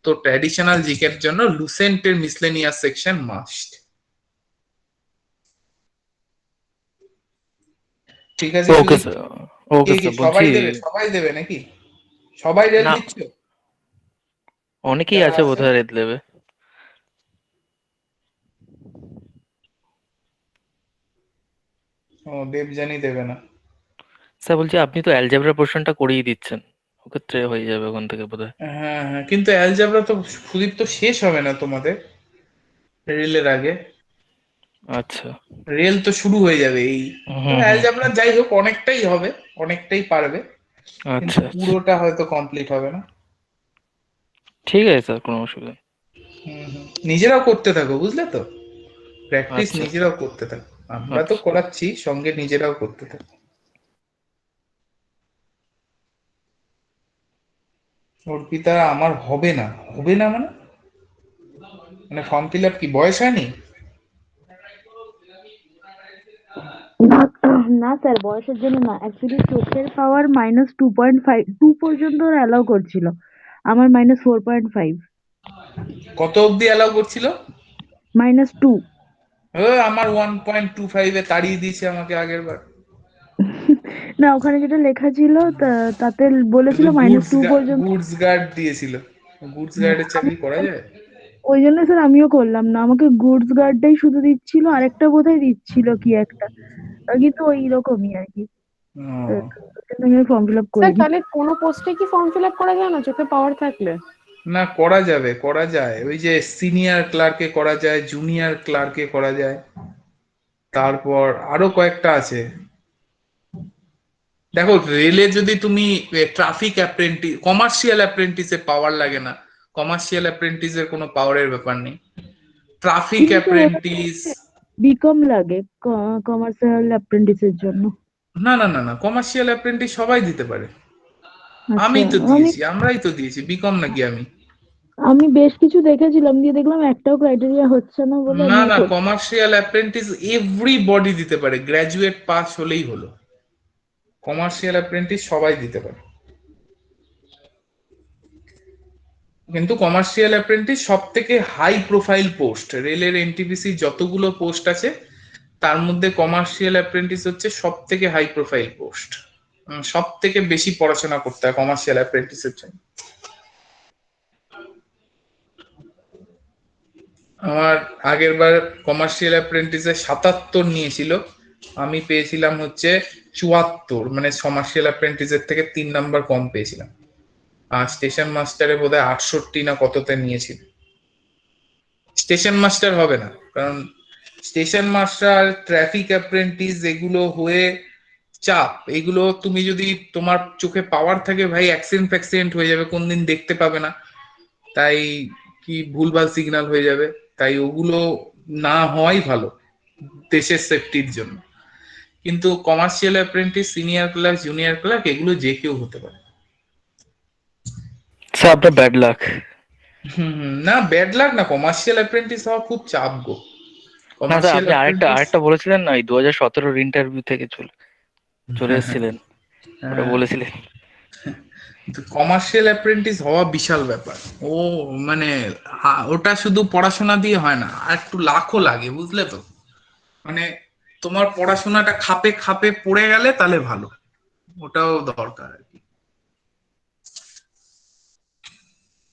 S1: তো ট্র্যাডিশনাল জিকের জন্য লুসেন্টের মিসলেনিয়াস সেকশন মাস্ট। ঠিক আছে
S3: ওকে
S1: সুদীপ।
S3: স্যার।
S1: কে
S3: ওকে
S1: কে
S3: স্যার,
S1: সবাই
S3: বলছি
S1: দেবে, সবাই দেবে নাকি? সবাই রেল
S3: না,
S1: দিচ্ছ?
S3: অনেকেই
S1: যারা
S3: আছে
S1: আছে।
S3: বোধহয় রেড লেবে।
S1: ও, দেবযানী দেবে না?
S3: স্যার বলছি, আপনি তো অ্যালজেব্রা পোর্শনটা করিয়ে দিচ্ছেন, ওক্ষেত্রে হয়ে যাবে ওখান থেকে বোধহয়।
S1: হ্যাঁ হ্যাঁ, কিন্তু অ্যালজেব্রা তো সুদীপ তো শেষ হবে না তোমাদের রেলের আগে।
S3: আচ্ছা।
S1: রেল তো শুরু হয়ে যাবে এই। তো
S3: হুম হুম
S1: অ্যালজেব্রা
S3: হুম।
S1: যাই হোক অনেকটাই হবে, অনেকটাই পারবে, কিন্তু
S3: আচ্ছা আচ্ছা,
S1: পুরোটা হয়তো কমপ্লিট হবে না।
S3: ঠিক আছে স্যার, কোনো অসুবিধা নেই।
S1: নিজেরাও করতে থাকো, বুঝলে তো। প্র্যাকটিস
S3: আচ্ছা আচ্ছা
S1: নিজেরাও করতে থাকো, আমরা তো
S3: আচ্ছা।
S1: করাচ্ছি, সঙ্গে নিজেরাও করতে থাকো। অর্পিতা আমার হবে না, হবে না মানে মানে ফর্ম ফিল আপ কি বয়স হয়নি?
S2: না, না স্যার, বয়সের জন্য না, অ্যাকচুয়ালি চোখের পাওয়ার -2.5, 2 পর্যন্ত ওরা অ্যালাউ করছিল, আমার -4.5।
S1: কত অবধি অ্যালাউ করছিল?
S2: -2।
S1: আমার 1.25 এ তাড়িয়ে দিয়েছে আমাকে আগের বার।
S2: না, ওখানে যেটা লেখা ছিল তাতে বলেছিল
S1: শুধু
S2: -2 পর্যন্ত।
S1: গুডস গার্ড দিয়েছিল। গুডস গার্ডের
S2: আমি
S1: চাকরি করা যায়?
S2: ওই জন্য স্যার আমিও করলাম না, আমাকে গুডস গার্ডটাই শুধু দিচ্ছিল, আরেকটা বোধহয় দিচ্ছিল কি একটা, কিন্তু ওই রকমই আর কি।
S1: ও,
S2: ওই জন্য আমি ফর্ম ফিল আপ
S4: স্যার
S2: করিনি।
S4: তাহলে কোনো পোস্টে কি ফর্ম ফিল আপ করা যায় না চোখে পাওয়ার থাকলে?
S1: না করা যাবে, করা যায়। ওই যে সিনিয়র ক্লার্কে করা যায়, জুনিয়র ক্লার্কে করা যায়, তারপর আরো কয়েকটা আছে। দেখো রেলে যদি তুমি ট্রাফিক অ্যাপ্রেন্টিস, কমার্শিয়াল অ্যাপ্রেন্টিসে পাওয়ার লাগে না, কমার্শিয়াল অ্যাপ্রেন্টিসের কোনো পাওয়ারের ব্যাপার নেই। ট্রাফিক
S2: কিন্তু
S1: অ্যাপ্রেন্টিস,
S2: বিকম লাগে কমার্শিয়াল অ্যাপ্রেন্টিসের জন্য।
S1: না না না না, কমার্শিয়াল অ্যাপ্রেন্টিস সবাই দিতে পারে। আমি
S2: আচ্ছা।
S1: তো
S2: আমি
S1: দিয়েছি, আমরাই তো দিয়েছি, বিকম নাকি আমি?
S2: আমি বেশ কিছু দেখেছিলাম, দিয়ে দেখলাম একটাও ক্রাইটেরিয়া হচ্ছে না বলে
S1: না
S2: আমি
S1: না,
S2: করছি।
S1: কমার্শিয়াল অ্যাপ্রেন্টিস এভরিবডি দিতে পারে, গ্র্যাজুয়েট পাস হলেই হলো। কমার্শিয়াল অ্যাপ্রেন্টিস সবাই দিতে পারে, কিন্তু কমার্শিয়াল অ্যাপ্রেন্টিস সব থেকে হাই প্রোফাইল পোস্ট। রেলের এনটিপিসি যতগুলো পোস্ট আছে তার মধ্যে কমার্শিয়াল অ্যাপ্রেন্টিস হচ্ছে সব থেকে হাই প্রোফাইল পোস্ট। সব থেকে বেশি পড়াশোনা করতে হয় কমার্শিয়াল অ্যাপ্রেন্টিসের জন্য। আমার আগের বার কমার্শিয়াল অ্যাপ্রেন্টিসে 77 নিয়েছিল, আমি পেয়েছিলাম হচ্ছে 74, মানে কমার্শিয়াল অ্যাপ্রেন্টিসের থেকে 3 নাম্বার কম পেয়েছিলাম। আর স্টেশন মাস্টারে বোধহয় 68 না কততে নিয়েছিল। স্টেশন মাস্টার হবে না, কারণ স্টেশন মাস্টার, ট্রাফিক অ্যাপ্রেন্টিস এগুলো হয়ে চাপ। এগুলো তুমি যদি তোমার চোখে পাওয়ার থাকে ভাই, অ্যাক্সিডেন্ট ফ্যাক্সিডেন্ট হয়ে যাবে, কোনদিন দেখতে পাবে না, তাই কি ভুলভাল সিগন্যাল হয়ে যাবে, তাই ওগুলো না হওয়াই ভালো দেশের সেফটির জন্য। কিন্তু commercial apprentice, senior clerk, junior clerk এগুলো যে কেউ হতে পারে।
S3: স্যার আপনার ব্যাড লাক।
S1: না ব্যাড লাক না, কমার্শিয়াল অ্যাপ্রেন্টিস হওয়া খুব চাপ গো।
S3: না স্যার,
S1: কমার্শিয়াল
S3: আপনি আরেকটা
S1: অ্যাপ্রেন্টিস,
S3: আরেকটা বলেছিলেন না, ওই 2017 ইন্টারভিউ থেকে চলে চলে এসেছিলেন, ওটা বলেছিলেন।
S1: কমার্শিয়াল অ্যাপ্রেন্টিস হওয়া বিশাল ব্যাপার। ও মানে ওটা শুধু পড়াশোনা দিয়ে হয় না, আর একটু লাখও লাগে, বুঝলে তো। মানে তোমার পড়াশোনাটা খাপে খাপে পড়ে গেলে তাহলে ভালো, ওটাও দরকার আর কি।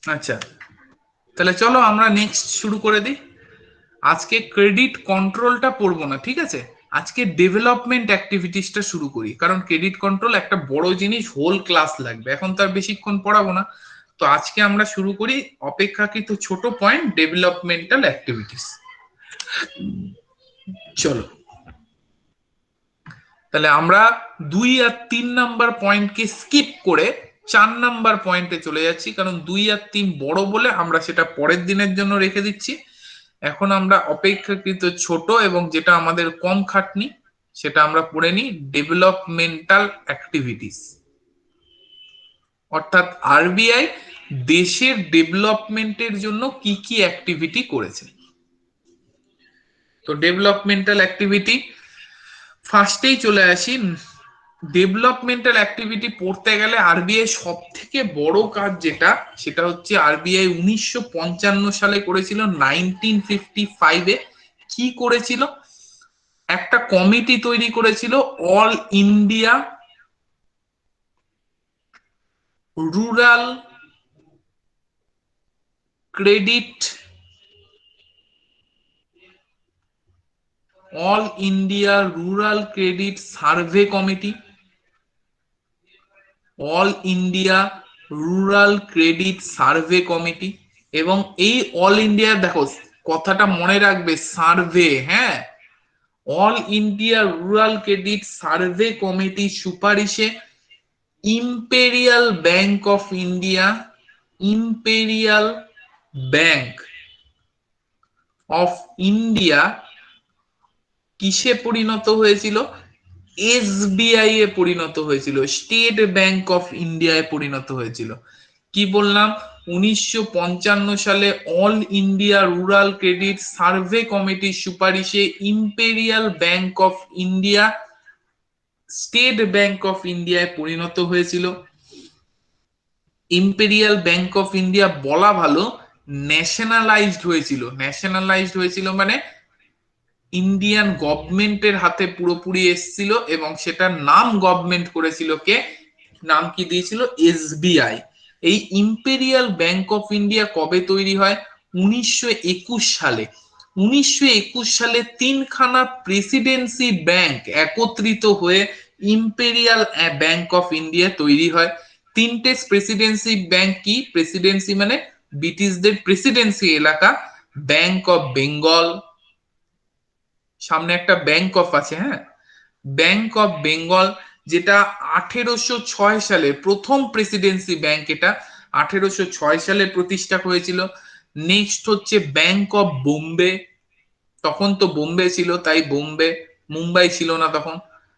S1: আচ্ছা, তাহলে চলো আমরা নেক্সট শুরু করে দিই। আজকে ক্রেডিট কন্ট্রোলটা পড়বো না, ঠিক আছে? আজকে ডেভেলপমেন্ট অ্যাক্টিভিটিসটা শুরু করি, কারণ ক্রেডিট কন্ট্রোল একটা বড় জিনিস, হোল ক্লাস লাগবে, এখন তার বেশিক্ষণ পড়াবো না। তো আজকে আমরা শুরু করি অপেক্ষাকৃত ছোট পয়েন্ট, ডেভেলপমেন্টাল অ্যাক্টিভিটিস। চলো তাহলে আমরা 2 আর 3 নাম্বার পয়েন্টকে স্কিপ করে 4 নাম্বার পয়েন্টে চলে যাচ্ছি, কারণ 2 আর 3 বড় বলে আমরা সেটা পরের দিনের জন্য রেখে দিচ্ছি। এখন আমরা অপেক্ষাকৃত ছোট এবং যেটা আমাদের কম খাটনি সেটা আমরা পড়ে নিই, ডেভেলপমেন্টাল অ্যাক্টিভিটিস। অর্থাৎ আরবিআই দেশের ডেভেলপমেন্টের জন্য কি কি অ্যাক্টিভিটি করেছে। তো ডেভেলপমেন্টাল অ্যাক্টিভিটি ফার্স্টেই চলে আসি। ডেভেলপমেন্টাল অ্যাক্টিভিটি পড়তে গেলে আরবিআই সব থেকে বড় কাজ যেটা, সেটা হচ্ছে আরবিআই 1955 সালে করেছিল, 1955-এ কি করেছিল, একটা কমিটি তৈরি করেছিল, all India Rural credit, all India Rural Credit Survey committee, all India Rural Credit Survey committee. এবং এই অল ইন্ডিয়া, দেখো কথাটা মনে রাখবে, সার্ভে, হ্যাঁ, All India Rural Credit Survey Committee সুপারিশে Imperial Bank of India, Imperial Bank of India কিসে পরিণত হয়েছিল? এসবিআই এ পরিণত হয়েছিল, স্টেট ব্যাংক অফ ইন্ডিয়ায় পরিণত হয়েছিল। কি বললাম, 1955 সালে All India Rural Credit Survey কমিটির সুপারিশে Imperial Bank of India State Bank of ইন্ডিয়ায় পরিণত হয়েছিল। ইম্পেরিয়াল ব্যাংক অফ ইন্ডিয়া বলা ভালো, ন্যাশনালাইজড হয়েছিল। ন্যাশনালাইজড হয়েছিল মানে ইন্ডিয়ান গভর্নমেন্টের হাতে পুরোপুরি এসেছিল, এবং সেটার নাম গভর্নমেন্ট করেছিল কে, নাম কি দিয়েছিল, এসবিআই। এই ইম্পেরিয়াল ব্যাংক অফ ইন্ডিয়া কবে তৈরি হয়, 1921 সালে। 1921 সালে তিনখানা প্রেসিডেন্সি ব্যাংক একত্রিত হয়ে ইম্পেরিয়াল ব্যাংক অফ ইন্ডিয়া তৈরি হয়। তিনটে প্রেসিডেন্সি ব্যাংক কি, প্রেসিডেন্সি মানে ব্রিটিশদের প্রেসিডেন্সি এলাকা, ব্যাংক অফ বেঙ্গল, সামনে একটা ব্যাংক অফ আছে, হ্যাঁ, ব্যাংক অফ বেঙ্গল, যেটা 1806 সালে প্রথম প্রেসিডেন্সি ব্যাংক, এটা 1806 সালে প্রতিষ্ঠা হয়েছিল। নেক্সট হচ্ছে ব্যাংক অফ বোম্বে, তখন তো বোম্বে ছিল তাই বোম্বে, মুম্বাই ছিল না তখন।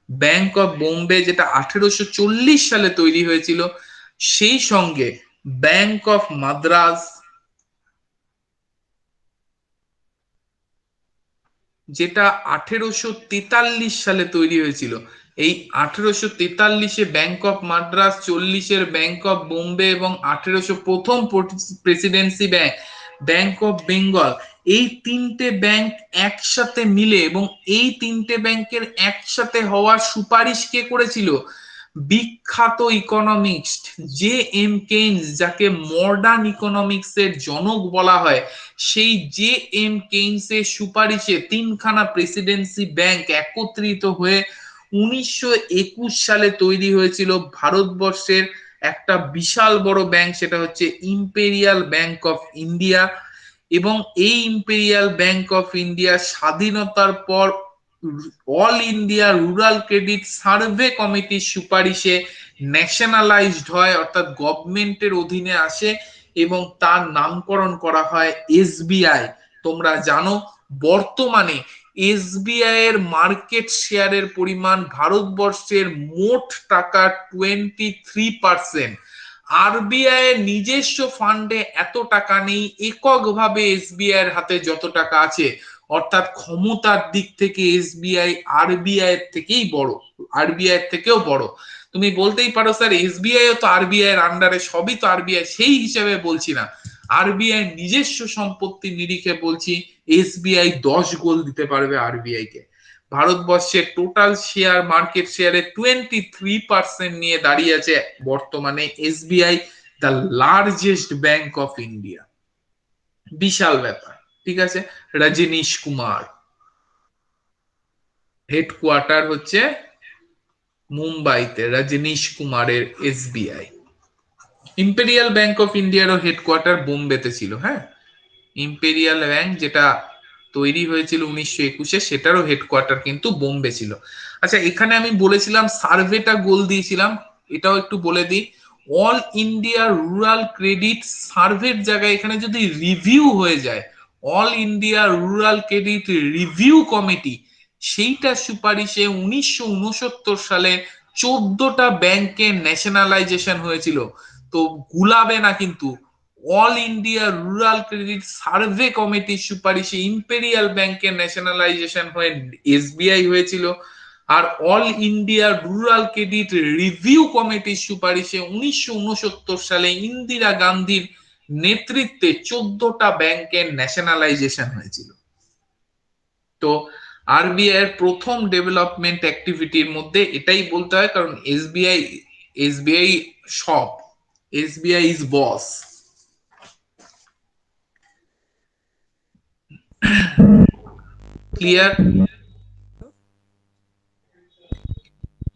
S1: ব্যাংক অফ বোম্বে যেটা 1840 সালে তৈরি হয়েছিল। সেই সঙ্গে ব্যাংক অফ মাদ্রাজ, যেটা 1843 সালে তৈরি হয়েছিল। এই 1843-এ ব্যাংক অফ মাদ্রাস, 40-এর ব্যাংক অফ বোম্বে এবং 1800 প্রথম presidency bank Bank of Bengal, এই তিনটে ব্যাংক একসাথে মিলে, এবং এই তিনটে ব্যাংকের একসাথে হওয়ার সুপারিশ কে করেছিল, বিখ্যাত ইকোনমিক্স জে এম কেইন্স, যাকে মডার্ন ইকোনমিক্স এর জনক বলা হয়, সেই জে এম কেইন্স এর সুপারিশে তিনখানা প্রেসিডেন্সি ব্যাংক একত্রিত হয়ে 1921 সালে তৈরি হয়েছিল ভারতবর্ষের একটা বিশাল বড় ব্যাংক, সেটা হচ্ছে ইম্পেরিয়াল ব্যাংক অফ ইন্ডিয়া। এবং এই ইম্পেরিয়াল ব্যাংক অফ ইন্ডিয়া স্বাধীনতার পর all India Rural Credit Survey কমিটির সুপারিশে ন্যাশনালাইজড হয়, অর্থাৎ গভর্নমেন্টের অধীনে আসে, এবং তার নামকরণ করা হয় এসবিআই। তোমরা জানো বর্তমানে এসবিআই এর মার্কেট শেয়ারের পরিমাণ ভারতবর্ষের মোট টাকা 23%। আরবিআই এর নিজস্ব ফান্ডে এত টাকা নেই এককভাবে এসবিআই এর হাতে যত টাকা আছে, অর্থাৎ ক্ষমতার দিক থেকে এসবিআই আরবিআই এর থেকেই বড়, আরবিআই এর থেকেও বড়। তুমি বলতেই পারো স্যার এসবিআই তো আরবিআই এর আন্ডারে, সবই তো আরবিআই, সেই হিসেবে বলছি না, আরবিআই নিজস্ব সম্পত্তির নিরিখে বলছি, এসবিআই 10 গোল দিতে পারবে আরবিআই কে। ভারতবর্ষের টোটাল শেয়ার মার্কেট শেয়ারে 23% নিয়ে দাঁড়িয়ে আছে বর্তমানে SBI, the largest bank of India. বিশাল ব্যাপার, ঠিক আছে। রজনীশ কুমার, হেডকোয়ার্টার হচ্ছে মুম্বাইতে, রজনীশ কুমারের এসবিআই। ইম্পেরিয়াল ব্যাংক অফ ইন্ডিয়ারও হেডকোয়ার্টার বোম্বেতে ছিল, হ্যাঁ। ইম্পেরিয়াল ব্যাংক যেটা তৈরি হয়েছিল 1921-এ, সেটারও হেডকোয়ার্টার কিন্তু বোম্বে ছিল। আচ্ছা, এখানে আমি বলেছিলাম সার্ভেটা গোল দিয়েছিলাম, এটাও একটু বলে দিই। অল ইন্ডিয়া রুরাল ক্রেডিট সার্ভের জায়গায় এখানে যদি রিভিউ হয়ে যায়, all India Rural Credit review committee, সেইটা সুপারিশে 1969 সালে 14টা ব্যাংকের ন্যাশনালাইজেশন হয়েছিল। তো গুলাবে না কিন্তু, All India Rural Credit Survey কমিটির সুপারিশে ইম্পেরিয়াল ব্যাংকের ন্যাশনালাইজেশন হয়ে এসবিআই হয়েছিল। আর All India Rural Credit Review কমিটির সুপারিশে 1969 সালে ইন্দিরা গান্ধীর নেতৃত্বে 14টা ব্যাংকের ন্যাশনালাইজেশন হয়েছিল। তো আরবিআই এর প্রথম ডেভেলপমেন্ট অ্যাক্টিভিটির মধ্যে এটাই বলতে হয়, কারণ এসবিআই সব, এসবিআই ইজ বস। ক্লিয়ার?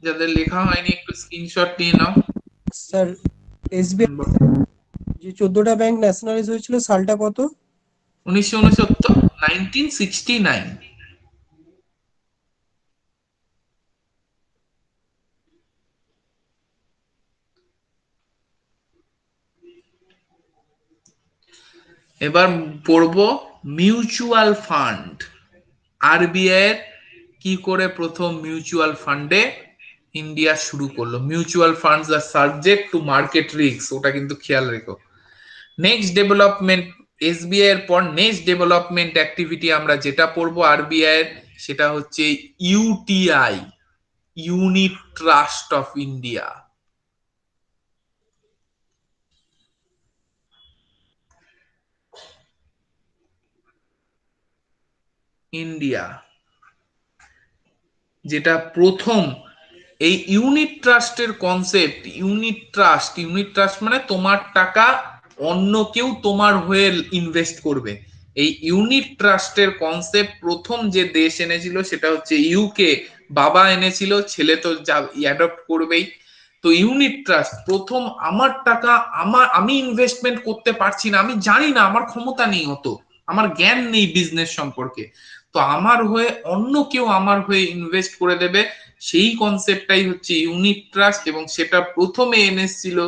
S1: যাদের লেখা হয়নি একটু স্ক্রিনশট নিয়ে নাও।
S5: স্যার এসবিআই যে 14টা ব্যাংক ন্যাশনালাইজ হয়েছিল সালটা কত?
S1: 1969, 1969। এবার পড়বো মিউচুয়াল ফান্ড। আরবিআই এর কি করে প্রথম মিউচুয়াল ফান্ডে ইন্ডিয়া শুরু করলো। মিউচুয়াল ফান্ডস আর সাবজেক্ট টু মার্কেট রিস্ক, ওটা কিন্তু খেয়াল রেখো। নেক্সট ডেভেলপমেন্ট, এসবিআই এর পর নেক্সট ডেভেলপমেন্ট অ্যাক্টিভিটি আমরা যেটা পড়বো আরবিআই এর, সেটা হচ্ছে UTI, unit trust of India. India যেটা প্রথম এই ইউনিট ট্রাস্টের কনসেপ্ট, ইউনিট ট্রাস্ট মানে তোমার টাকা অন্য কেউ তোমার হয়ে ইনভেস্ট করবে। এই ইউনিট ট্রাস্টের কনসেপ্ট প্রথম যে দেশ এনেছিল সেটা হচ্ছে ইউকে। বাবা এনেছিল, ছেলে তো অ্যাডপ্ট করবেই। তো ইউনিট ট্রাস্ট প্রথম, আমার টাকা আমি ইনভেস্টমেন্ট করতে পারছি না, আমি জানি না, আমার ক্ষমতা নেই অত, আমার জ্ঞান নেই বিজনেস সম্পর্কে, তো আমার হয়ে অন্য কেউ আমার হয়ে ইনভেস্ট করে দেবে, সেই কনসেপ্টটাই হচ্ছে ইউনিট ট্রাস্ট। এবং সেটা প্রথমে এনেছিল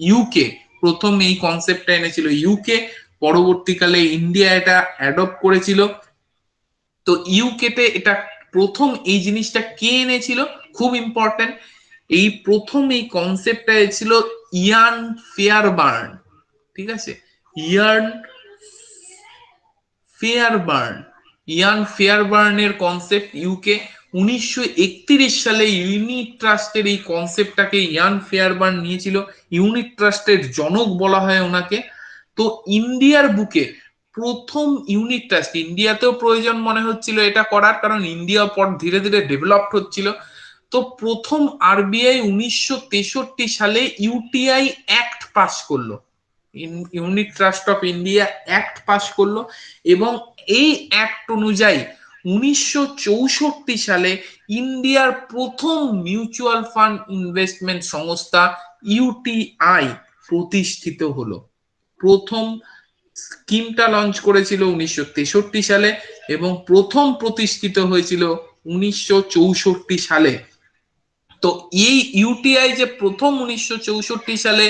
S1: ইউকে, প্রথম এই কনসেপ্টটা এনেছিল ইউকে, পরবর্তীকালে ইন্ডিয়া এটা অ্যাডপ্ট করেছিল। তো ইউকেতে এটা প্রথম এই জিনিসটা কে এনেছিল, খুব ইম্পর্টেন্ট, এই প্রথম এই কনসেপ্টটা ছিল ইয়ান ফেয়ারবার্ন। ঠিক আছে, ইয়ান ফেয়ারবার্ন, ইয়ান ফেয়ারবার্নের কনসেপ্ট ইউকে। 1931 সালে ইউনিট ট্রাস্টের এই কনসেপ্টটাকে ইয়ান ফেয়ারবার্ন নিয়েছিল, ইউনিট ট্রাস্টের জনক বলা হয় ওনাকে। তো ইন্ডিয়ার বুকে প্রথম ইউনিট ট্রাস্ট, ইন্ডিয়াতেও প্রয়োজন মনে হচ্ছিল এটা করার, কারণ ইন্ডিয়া পর ধীরে ধীরে ডেভেলপড হচ্ছিল। তো প্রথম আরবিআই 1963 সালে ইউটিআই অ্যাক্ট পাস করলো, unit trust of India act pass করলো। এবং এই অ্যাক্ট অনুযায়ী 1964 সালে ইন্ডিয়ার প্রথম মিউচুয়াল ফান্ড ইনভেস্টমেন্ট সংস্থা ইউটিআই প্রতিষ্ঠিত হলো। প্রথম স্কিমটা লঞ্চ করেছিল 1963 সালে এবং প্রথম প্রতিষ্ঠিত হয়েছিল 1964 সালে। তো এই ইউটিআই যে প্রথম 1964 সালে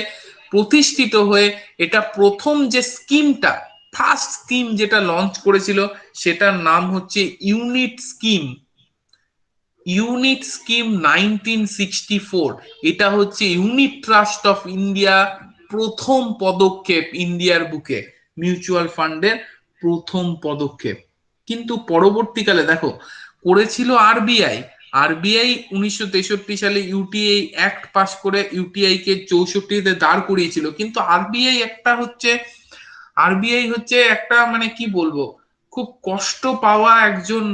S1: প্রতিষ্ঠিত হয়ে, এটা প্রথম যে স্কিমটা, ফার্স্ট স্কিম যেটা লঞ্চ করেছিল, সেটার নাম হচ্ছে ইউনিট স্কিম। ইউনিট স্কিম 1964, এটা হচ্ছে ইউনিট ট্রাস্ট অফ ইন্ডিয়া প্রথম পদক্ষেপ ইন্ডিয়ার বুকে, মিউচুয়াল ফান্ডের প্রথম পদক্ষেপ। কিন্তু পরবর্তীকালে দেখো করেছিল আরবিআই। আরবিআই 1963 সালে ইউটিআই অ্যাক্ট পাস করে ইউটিআই কে 64-তে দাঁড় করিয়েছিল। কিন্তু আরবিআই হচ্ছে একটা, মানে কি বলবো, খুব কষ্ট পাওয়া একজন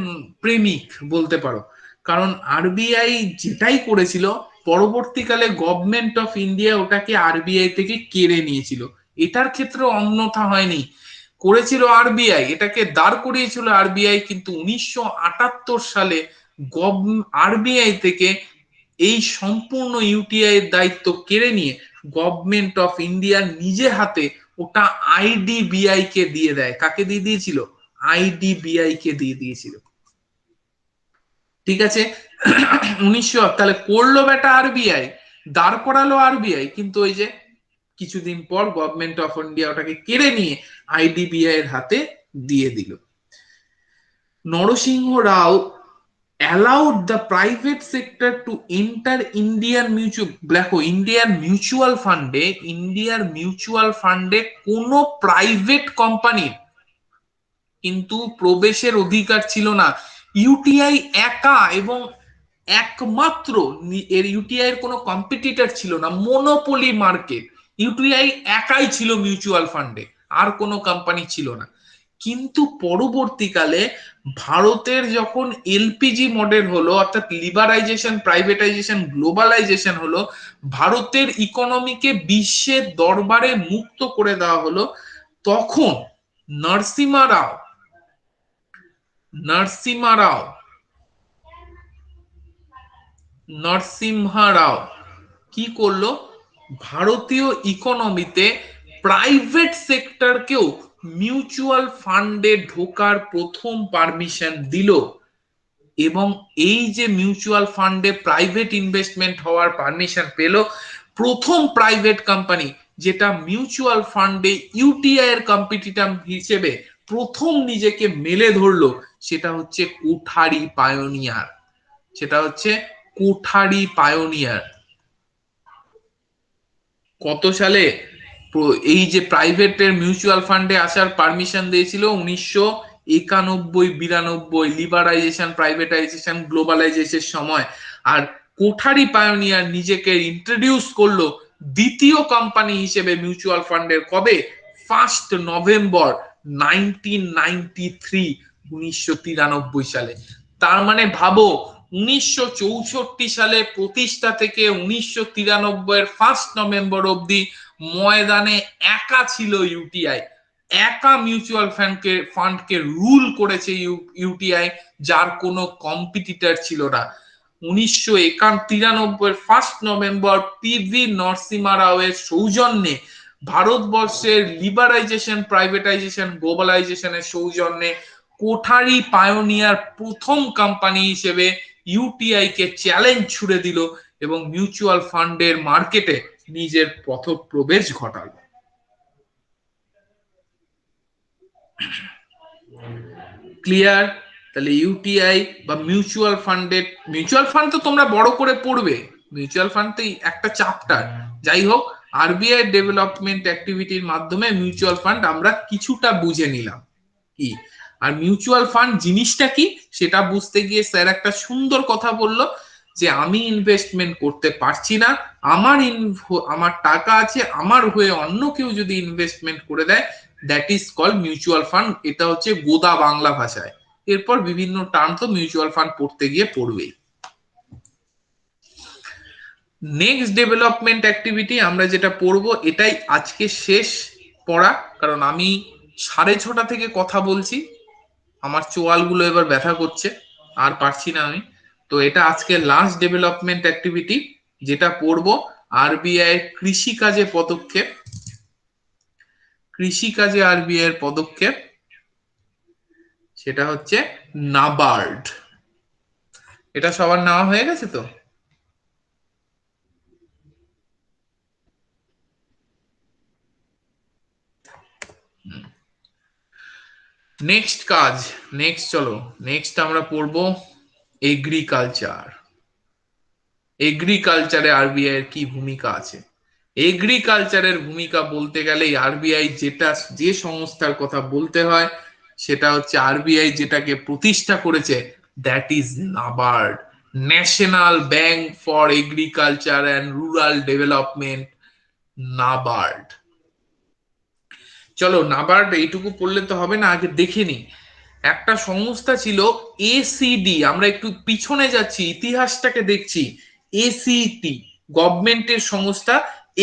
S1: প্রেমিক বলতে পারো। কারণ আরবিআই যেটাই করেছিল, পরবর্তীকালে গভর্নমেন্ট অফ ইন্ডিয়া ওটাকে আরবিআই থেকে কেড়ে নিয়েছিল। এটার ক্ষেত্রে অন্যথা হয়নি, করেছিল আরবিআই, এটাকে দাঁড় করিয়েছিল আরবিআই। কিন্তু 1978 সালে আরবিআই থেকে এই সম্পূর্ণ ইউটিআই এর দায়িত্ব কেড়ে নিয়ে গভর্নমেন্ট অফ ইন্ডিয়া নিজে হাতে ওটা আইডিবিআই কে দিয়ে দেয়। কাকে দিয়ে দিয়েছিল? আইডিবিআই কে দিয়ে দিয়েছিল। ঠিক আছে, তাহলে করলো বেটা আরবিআই, দাঁড় করালো আরবিআই, কিন্তু ওই যে কিছুদিন পর গভর্নমেন্ট অফ ইন্ডিয়া ওটাকে কেড়ে নিয়ে আইডিবিআই এর হাতে দিয়ে দিল। নরসিংহ রাও allowed the private sector to enter Indian mutual, দেখো ইন্ডিয়ার মিউচুয়াল ফান্ডে কোন প্রাইভেট কোম্পানির কিন্তু প্রবেশের অধিকার ছিল না। ইউটিআই একা এবং একমাত্র, এর ইউটিআই এর কোনো কম্পিটিটর ছিল না, মনোপলি মার্কেট, ইউটিআই একাই ছিল মিউচুয়াল ফান্ডে, আর কোনো কোম্পানি ছিল না। কিন্তু পরবর্তীকালে ভারতের যখন এলপিজি মডেল হলো, অর্থাৎ লিবারাইজেশন, প্রাইভেটাইজেশন, গ্লোবালাইজেশন হলো, ভারতের ইকোনমিকে বিশ্বের দরবারে মুক্ত করে দেওয়া হলো, তখন নরসিমা রাও কি করলো, ভারতীয় ইকোনমিতে প্রাইভেট সেক্টরকেও মিউচুয়াল ফান্ডে ঢোকার প্রথম পারমিশন দিল। এবং এই যে মিউচুয়াল ফান্ডে প্রাইভেট ইনভেস্টমেন্ট হওয়ার পারমিশন পেল, প্রথম প্রাইভেট কোম্পানি যেটা মিউচুয়াল ফান্ডে ইউটিআই এর কম্পিটিটর হিসেবে প্রথম নিজেকে মেলে ধরলো, সেটা হচ্ছে কোঠারি পায়োনিয়ার। কোঠারি পায়োনিয়ার। কত সালে এই যে প্রাইভেটের মিউচুয়াল ফান্ডে আসার পারমিশন দিয়েছিল? 1991-92 লিবারাইজেশন, প্রাইভেটাইজেশন, গ্লোবালাইজেশনের সময়। আর কোঠারি পায়োনিয়ার নিজেকে ইন্ট্রোডিউস করলো দ্বিতীয় কোম্পানি হিসেবে মিউচুয়াল ফান্ডের। কবে? 1 নভেম্বর 1993, 1993 সালে। তার মানে ভাবো 1964 সালে প্রতিষ্ঠা থেকে 1993 1 নভেম্বর অবধি ময়দানে একা ছিল ইউটিআই। একা মিউচুয়াল ফান্ডকে রুল করেছে ইউটিআই, যার কোনো কম্পিটিটর ছিল না। 1993 1 নভেম্বর পিভি নরসিমা রাওয়ের সৌজন্যে, ভারতবর্ষের লিবারাইজেশন, প্রাইভেটাইজেশন, গ্লোবালাইজেশনের সৌজন্যে কোঠারি পায়োনিয়ার প্রথম কোম্পানি হিসেবে ইউটিআই কে চ্যালেঞ্জ ছুড়ে দিল এবং মিউচুয়াল ফান্ডের মার্কেটে নিজের পথপ্রবেশ ঘটালো। ক্লিয়ার? তাহলে ইউটিআই বা মিউচুয়াল ফান্ড তো তোমরা বড় করে পড়বে, মিউচুয়াল ফান্ড তো একটা চ্যাপ্টার। যাই হোক, আরবিআই ডেভেলপমেন্ট অ্যাক্টিভিটির মাধ্যমে মিউচুয়াল ফান্ড আমরা কিছুটা বুঝে নিলাম কি। আর মিউচুয়াল ফান্ড জিনিসটা কি সেটা বুঝতে গিয়ে স্যার একটা সুন্দর কথা বললো যে আমি ইনভেস্টমেন্ট করতে পারছি না, আমার টাকা আছে, আমার হয়ে অন্য কেউ যদি ইনভেস্টমেন্ট করে দেয়, that is called mutual fund. এটা হচ্ছে গোদা বাংলা ভাষায়। এরপর বিভিন্ন টার্ম তো মিউচুয়াল ফান্ড পড়তে গিয়ে পড়বেই। নেক্সট ডেভেলপমেন্ট অ্যাক্টিভিটি আমরা যেটা পড়বো, এটাই আজকে শেষ পড়া, কারণ আমি 6:30 থেকে কথা বলছি, আমার চোয়ালগুলো এবার ব্যথা করছে, আর পারছি না আমি। তো এটা আজকে লাস্ট ডেভেলপমেন্ট অ্যাক্টিভিটি যেটা পড়বো, আরবিআই এর কৃষিকাজে পদক্ষেপ। কৃষিকাজে আরবিআই এর পদক্ষেপ, সেটা হচ্ছে নাবার্ড। এটা সবার নেওয়া হয়ে গেছে তো? নেক্সট কাজ, চলো নেক্সট আমরা পড়বো এগ্রিকালচার। এগ্রিকালচারে আরবিআই এর কি ভূমিকা আছে? এগ্রিকালচারের ভূমিকা বলতে গেলে আরবিআই যে সংস্থার কথা বলতে হয় সেটা হচ্ছে আরবিআই যেটাকে প্রতিষ্ঠা করেছে, that is NABARD, national bank for agriculture and rural development, NABARD. চলো নাবার্ড এইটুকু পড়লে তো হবে না, আগে দেখে নি। একটা সংস্থা ছিল এসিডি, আমরা একটু পিছনে যাচ্ছি, ইতিহাসটাকে দেখছি। এসিটি গভর্নমেন্টের সংস্থা,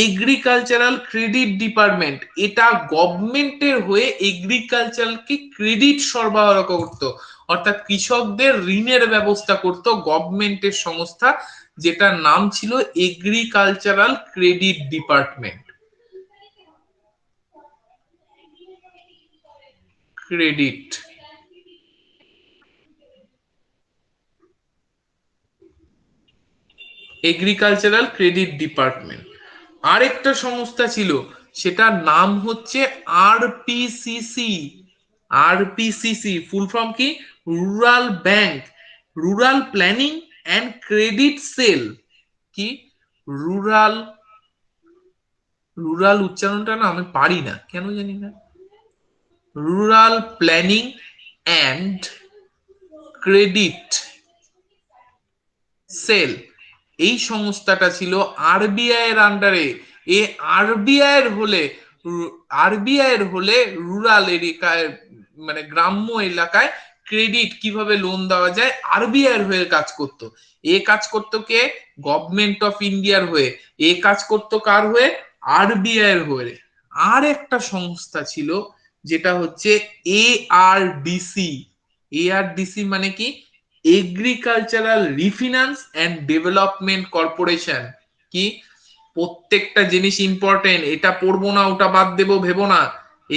S1: এগ্রিকালচারাল ক্রেডিট ডিপার্টমেন্ট। এটা গভর্নমেন্টের হয়ে এগ্রিকালচারকে ক্রেডিট সরবরাহ করত, অর্থাৎ কৃষকদের ঋণের ব্যবস্থা করত গভর্নমেন্টের সংস্থা, যেটার নাম ছিল agricultural credit department. Credit agricultural credit department. আরেকটা সংস্থা ছিল, সেটার নাম হচ্ছে আরপিসিসি। আরপিসিসি ফুল ফর্ম কি? Rural bank, rural planning and credit sell. কি রুরাল, রুরাল উচ্চারণটা না আমি পারি না, কেন জানি না। Rural planning and credit sell, এই সংস্থাটা ছিল আরবিআই এর আন্ডারে। আরবিআই এর হলে রুরাল এরিয়ায়, মানে গ্রাম্য এলাকায় ক্রেডিট কিভাবে লোন দেওয়া যায়, আরবিআই এর হয়ে কাজ করত। কাজ করতো কে? গভর্নমেন্ট অফ ইন্ডিয়ার হয়ে। কাজ করতো কার হয়ে? আরবিআই এর হয়ে। আর একটা সংস্থা ছিল যেটা হচ্ছে এআরডিসি। এআরডিসি মানে কি? Agricultural refinance and development corporation. কি? প্রত্যেকটা জিনিস ইম্পর্টেন্ট, এটা পড়বো না ওটা বাদ দেবো ভেবো না।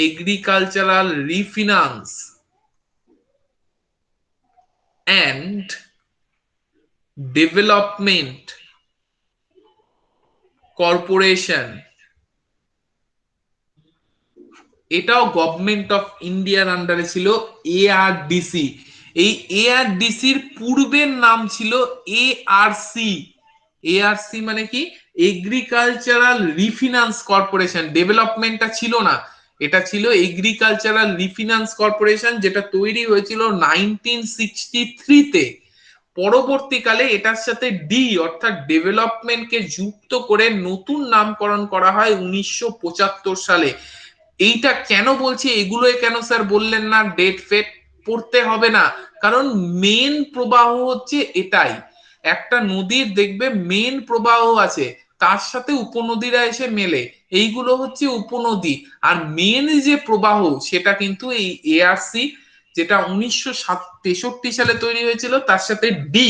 S1: Agricultural refinance and development corporation, এটাও গভর্নমেন্ট অফ ইন্ডিয়ার আন্ডারে ছিল। এআরডিসি, এই এআরডিসির পূর্বের নাম ছিল এআরসি। এআরসি মানে কি? Agricultural রিফিনান্স corporation. ডেভেলপমেন্টটা ছিল না, এটা ছিল এগ্রিকালচারাল রিফিনান্স কর্পোরেশন, যেটা তৈরি হয়েছিল 1963-তে। পরবর্তীকালে এটার সাথে ডি অর্থাৎ ডেভেলপমেন্টকে যুক্ত করে নতুন নামকরণ করা হয় 1975 সালে। এইটা কেন বলছি, এগুলো কেন স্যার বললেন না ডেট ফেট? পড়তে হবে না, কারণ মেন প্রবাহ হচ্ছে এটাই। একটা নদীর দেখবে মেন প্রবাহ আছে, তার সাথে উপনদীরা এসে মেলে, এইগুলো হচ্ছে উপনদী। আর মেন যে প্রবাহ সেটা কিন্তু এই এআরসি, যেটা 1963 সালে তৈরি হয়েছিল, তার সাথে ডি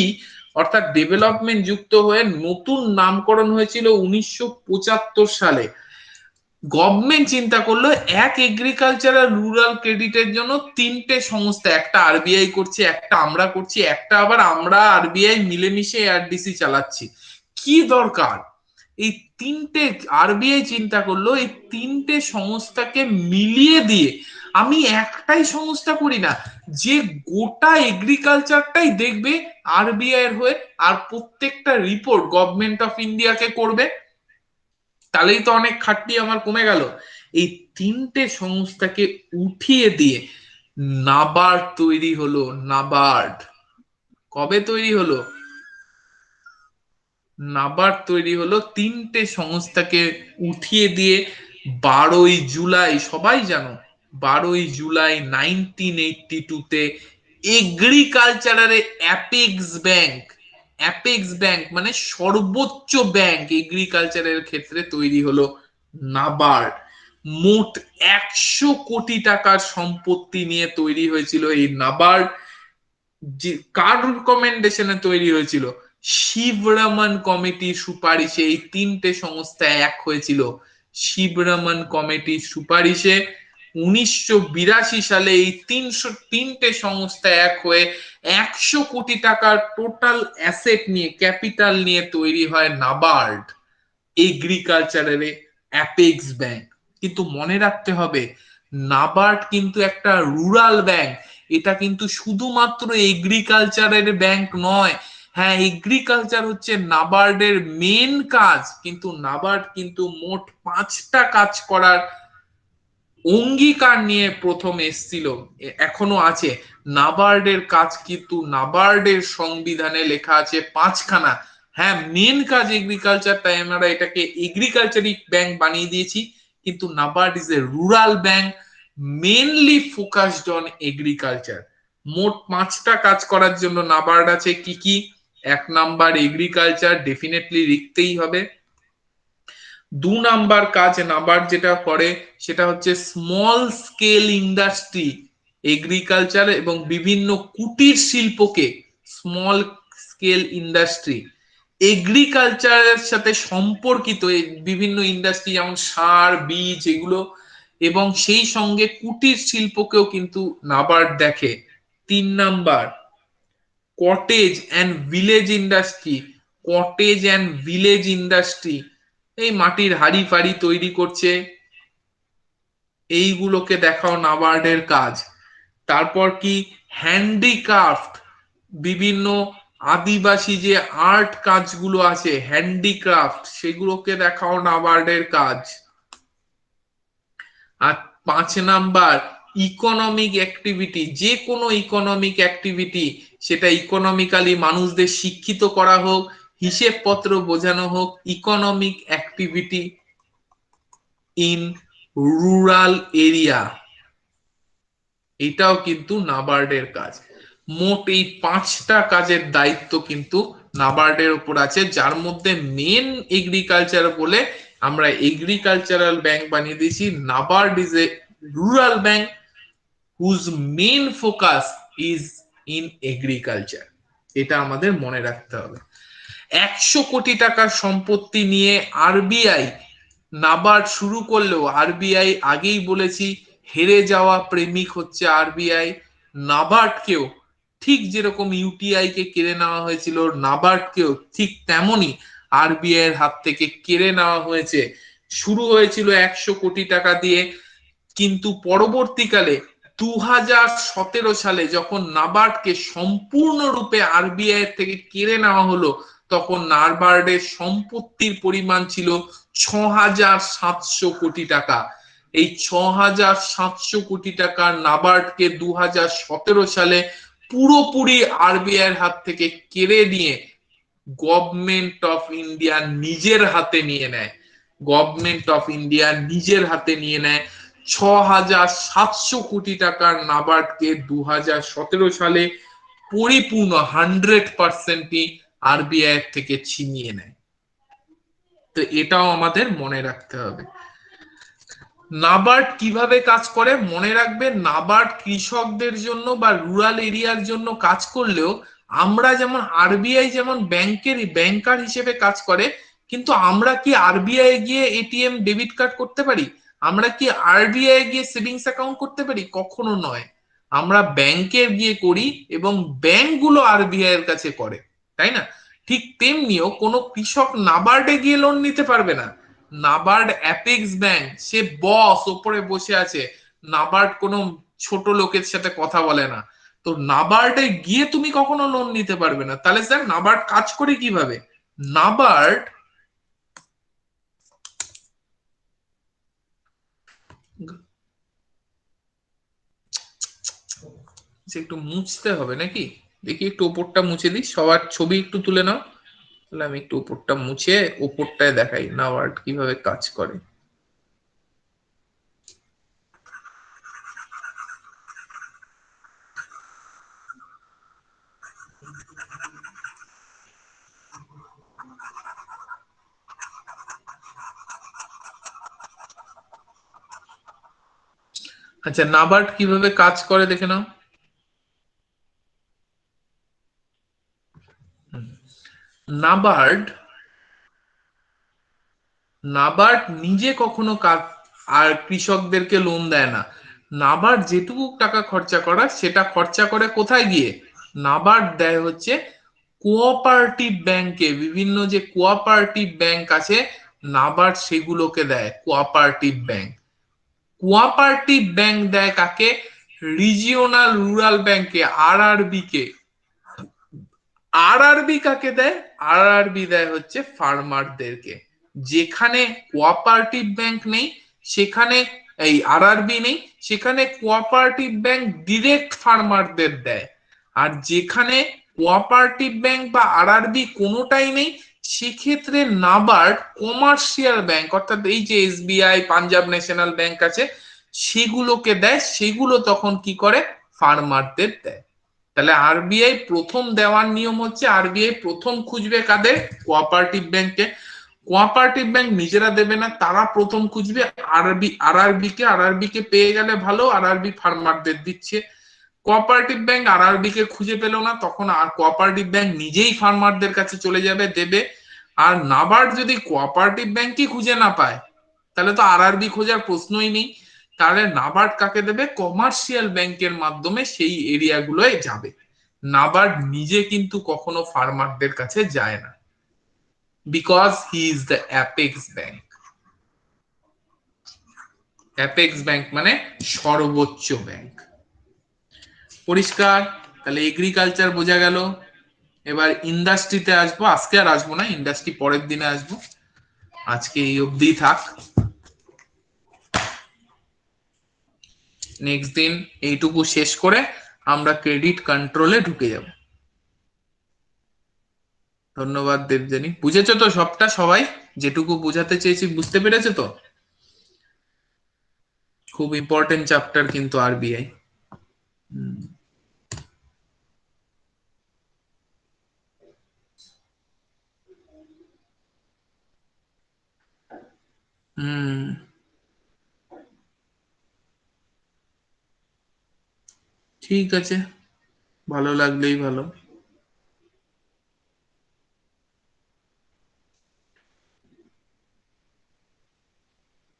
S1: অর্থাৎ ডেভেলপমেন্ট যুক্ত হয়ে নতুন নামকরণ হয়েছিল 1975 সালে। গভর্নমেন্ট চিন্তা করলো এক এগ্রিকালচারাল রুরাল ক্রেডিটের জন্য তিনটে সংস্থা, একটা আরবিআই করছে, একটা আমরা করছি, একটা আবার আমরা আরবিআই মিলেমিশে এআরডিসি চালাচ্ছি। কি দরকার? এই তিনটে আরবিআই চিন্তা করলো এই তিনটে সংস্থাকে মিলিয়ে দিয়ে আমি একটাই সংস্থা করি না, যে গোটা এগ্রিকালচারটাই দেখবে আরবিআই এর হয়ে, আর প্রত্যেকটা রিপোর্ট গভর্নমেন্ট অফ ইন্ডিয়াকে করবে। তাহলেই তো অনেক খাটনি আমার কমে গেল। এই তিনটে সংস্থাকে উঠিয়ে দিয়ে নাবার্ড তৈরি হলো। নাবার্ড কবে তৈরি হলো? নাবার্ড তৈরি হলো তিনটে সংস্থাকে উঠিয়ে দিয়ে 12 জুলাই, সবাই জানো 12 জুলাই 1982-তে এগ্রিকালচারারে অ্যাপেক্স ব্যাংক, অ্যাপেক্স ব্যাংক মানে সর্বোচ্চ ব্যাংক এগ্রিকালচারের ক্ষেত্রে তৈরি হলো নাবার্ড। মোট 100 কোটি টাকার সম্পত্তি নিয়ে তৈরি হয়েছিল এই নাবার্ড। যে কার রিকমেন্ডেশনে তৈরি হয়েছিল? শিবরমন কমিটির সুপারিশে এই তিনটে সংস্থা এক হয়েছিল। শিবরমন কমিটির সুপারিশে 1982 সালে এই তিনটে সংস্থা এক হয়ে 100 কোটি টাকার টোটাল অ্যাসেট নিয়ে, ক্যাপিটাল নিয়ে তৈরি হয় নাবার্ড, এগ্রিকালচারের অ্যাপেক্স ব্যাংক। কিন্তু মনে রাখতে হবে, নাবার্ড কিন্তু একটা রুরাল ব্যাংক, এটা কিন্তু শুধুমাত্র এগ্রিকালচারের ব্যাংক নয়। হ্যাঁ, এগ্রিকালচার হচ্ছে নাবার্ডের মেন কাজ, কিন্তু নাবার্ড কিন্তু মোট 5টা কাজ করার অঙ্গীকার নিয়ে প্রথম এসছিল, এখনো আছে। নাবার্ডের কাজ কিন্তু নাবার্ডের সংবিধানে লেখা আছে 5খানা। হ্যাঁ, মেন কাজ এগ্রিকালচার, তাই আমরা এটাকে এগ্রিকালচারিক ব্যাংক বানিয়ে দিয়েছি, কিন্তু NABARD is a rural bank mainly focused on agriculture. মোট 5টা কাজ করার জন্য নাবার্ড আছে। কি কি? 1 নাম্বার এগ্রিকালচার, ডেফিনেটলি লিখতেই হবে। 2 নাম্বার কাজ নাবার্ড যেটা করে সেটা হচ্ছে স্মল স্কেল ইন্ডাস্ট্রি, এগ্রিকালচার এবং বিভিন্ন কুটির শিল্পকে স্মল স্কেল ইন্ডাস্ট্রি, এগ্রিকালচারের সাথে সম্পর্কিত বিভিন্ন ইন্ডাস্ট্রি যেমন সার, বীজ, এগুলো, এবং সেই সঙ্গে কুটির শিল্পকেও কিন্তু নাবার্ড দেখে। 3 number cottage and village industry, cottage and village industry, এই মাটির হাড়ি ফাড়ি তৈরি করছে, এইগুলোকে দেখাও নাবার্ডের কাজ। তারপর কি? হ্যান্ডিক্রাফট, বিভিন্ন আদিবাসী যে আর্ট কাজগুলো আছে হ্যান্ডিক্রাফট, সেগুলোকে দেখাও নাবার্ডের কাজ। আর 5 নাম্বার ইকোনমিক অ্যাক্টিভিটি, যে কোনো ইকোনমিক অ্যাক্টিভিটি, সেটা ইকোনমিক্যালি মানুষদের শিক্ষিত করা হোক, হিসেবপত্র বোঝানো হোক, economic activity in rural area, এটাও কিন্তু নাবার্ডের কাজ। মোট এই 5টা কাজের দায়িত্ব কিন্তু নাবার্ডের উপর আছে, যার মধ্যে মেন এগ্রিকালচার বলে আমরা এগ্রিকালচারাল ব্যাংক বানিয়ে দিয়েছি। NABARD is a rural bank whose main focus is in agriculture, এটা আমাদের মনে রাখতে হবে। 100 কোটি টাকার সম্পত্তি নিয়ে আরবিআই নাবার্ড শুরু করলেও আরবিআই আগেই বলেছি হেরে যাওয়া প্রেমিক হচ্ছে আরবিআই। নাবার্ডকেও ঠিক যেরকম ইউটিআই কে কেড়ে নেওয়া হয়েছিল, নাবার্ডকেও ঠিক তেমনই আরবিআই এর হাত থেকে কেড়ে নেওয়া হয়েছে। শুরু হয়েছিল 100 কোটি টাকা দিয়ে, কিন্তু পরবর্তীকালে 2017 সালে যখন নাবার্ডকে সম্পূর্ণরূপে আরবিআই থেকে কেড়ে নেওয়া হলো, তখন নাবার্ডের সম্পত্তির পরিমাণ ছিল 6,700 কোটি টাকা। এই 6,700 কোটি টাকা নাবার্ডকে 2017 সালে পুরোপুরি আরবিআই এর হাত থেকে কেড়ে নিয়ে গভর্নমেন্ট অফ ইন্ডিয়া নিজের হাতে নিয়ে নেয়। গভর্নমেন্ট অফ ইন্ডিয়া নিজের হাতে নিয়ে নেয় 6,700 কোটি টাকার নাবার্ডকে 2017 সালে পরিপূর্ণ 100%ই আরবিআই থেকে ছিনিয়ে নেয়। তো এটাও আমাদের মনে রাখতে হবে। নাবার্ড কিভাবে কাজ করে মনে রাখবে, নাবার্ড কৃষকদের জন্য বা রুরাল এরিয়ার জন্য কাজ করলেও আমরা যেমন আরবিআই যেমন ব্যাংকার হিসেবে কাজ করে, কিন্তু আমরা কি আরবিআই গিয়ে এটিএম ডেবিট কার্ড করতে পারি? আমরা কি আরবিআই গিয়ে সেভিংস অ্যাকাউন্ট করতে পারি? কখনো নয়। আমরা ব্যাংকে গিয়ে করি এবং ব্যাংকগুলো আরবিআই এর কাছে করে, তাই না? ঠিক তেমনিও কোনো কৃষক নাবার্ডে গিয়ে লোন নিতে পারবে না। নাবার্ড অ্যাপেক্স ব্যাংক, সে বস ওপরে বসে আছে। নাবার্ড কোনো ছোট লোকের সাথে কথা বলে না। তো নাবার্ডে গিয়ে তুমি কখনো লোন নিতে পারবে না। তাহলে স্যার নাবার্ড কাজ করে কিভাবে? নাবার্ড একটু মুছতে হবে নাকি? দেখি একটু ওপরটা মুছে দিই, সবার ছবি একটু তুলে নাও, তাহলে আমি একটু ওপরটা মুছে ওপরটায় দেখাই নাবার্ড কিভাবে কাজ করে। আচ্ছা, নাবার্ড কিভাবে কাজ করে দেখে নাও। নাবার্ড নাবার্ড নিজে কখনো কাজ আর কৃষকদেরকে লোন দেয় না। নাবার্ড যেটুকু টাকা খরচা করার সেটা খরচা করে কোথায় গিয়ে? নাবার্ড দেয় হচ্ছে কোঅপারেটিভ ব্যাংকে। বিভিন্ন যে কোঅপারেটিভ ব্যাংক আছে নাবার্ড সেগুলোকে দেয় কোঅপারেটিভ ব্যাংক। কোঅপারেটিভ ব্যাংক দেয় কাকে? রিজিওনাল রুরাল ব্যাংকে, আরআরবি কে। আরআরবি কাকে দেয়? আরআরবি দেয় হচ্ছে ফার্মারদেরকে। যেখানে কোঅপারেটিভ ব্যাংক নেই সেখানে এই আরআরবি নেই, সেখানে কোঅপারেটিভ ব্যাংক ডিরেক্ট ফার্মারদের দেয়। আর যেখানে কোঅপারেটিভ ব্যাংক বা আরআরবি কোনোটাই নেই সেক্ষেত্রে নাবার্ড কমার্শিয়াল ব্যাংক, অর্থাৎ এই যে এসবিআই, পাঞ্জাব ন্যাশনাল ব্যাংক আছে সেগুলোকে দেয়। সেগুলো তখন কি করে? ফার্মারদের দেয়। তাহলে আরবিআই প্রথম দেওয়ার নিয়ম হচ্ছে আরবিআই প্রথম খুঁজবে কাদের? কোঅপারেটিভ ব্যাংকে। কোঅপারেটিভ ব্যাংক নিজেরা দেবে না, তারা প্রথম খুঁজবে আরআরবি কে। আরআরবি কে পেয়ে গেলে ভালো, আরআরবি ফার্মারদের দিচ্ছে। কোঅপারেটিভ ব্যাংক আরআরবি কে খুঁজে পেল না, তখন আর কোঅপারেটিভ ব্যাংক নিজেই ফার্মারদের কাছে চলে যাবে, দেবে। আর নাবার্ড যদি কোঅপারেটিভ ব্যাংকই খুঁজে না পায় তাহলে তো আরআরবি খোঁজার প্রশ্নই নেই। তাহলে নাবার্ড কাকে দেবে? কমার্শিয়াল ব্যাংকের মাধ্যমে সেই এরিয়াগুলোয় যাবে। নাবার্ড নিজে কিন্তু কখনো ফার্মারদের কাছে যায় না, because he is the apex bank. Apex bank মানে সর্বোচ্চ ব্যাংক। পরিষ্কার? তাহলে এগ্রিকালচার বোঝা গেল। এবার ইন্ডাস্ট্রিতে আসবো। আজকে আর আসবো না, ইন্ডাস্ট্রি পরের দিনে আসবো, আজকে এই অবধি থাক। নেক্সট দিন এইটুকু শেষ করে আমরা ক্রেডিট কন্ট্রোলে ঢুকে যাব। ধন্যবাদ দেবজানী। বুঝেছো তো সবটা? সবাই যেটুকু বুঝাতে চেয়েছি বুঝতে পেরেছো তো? খুব ইম্পর্টেন্ট চ্যাপ্টার কিন্তু আরবিআই। ঠিক আছে, ভালো লাগলেই ভালো।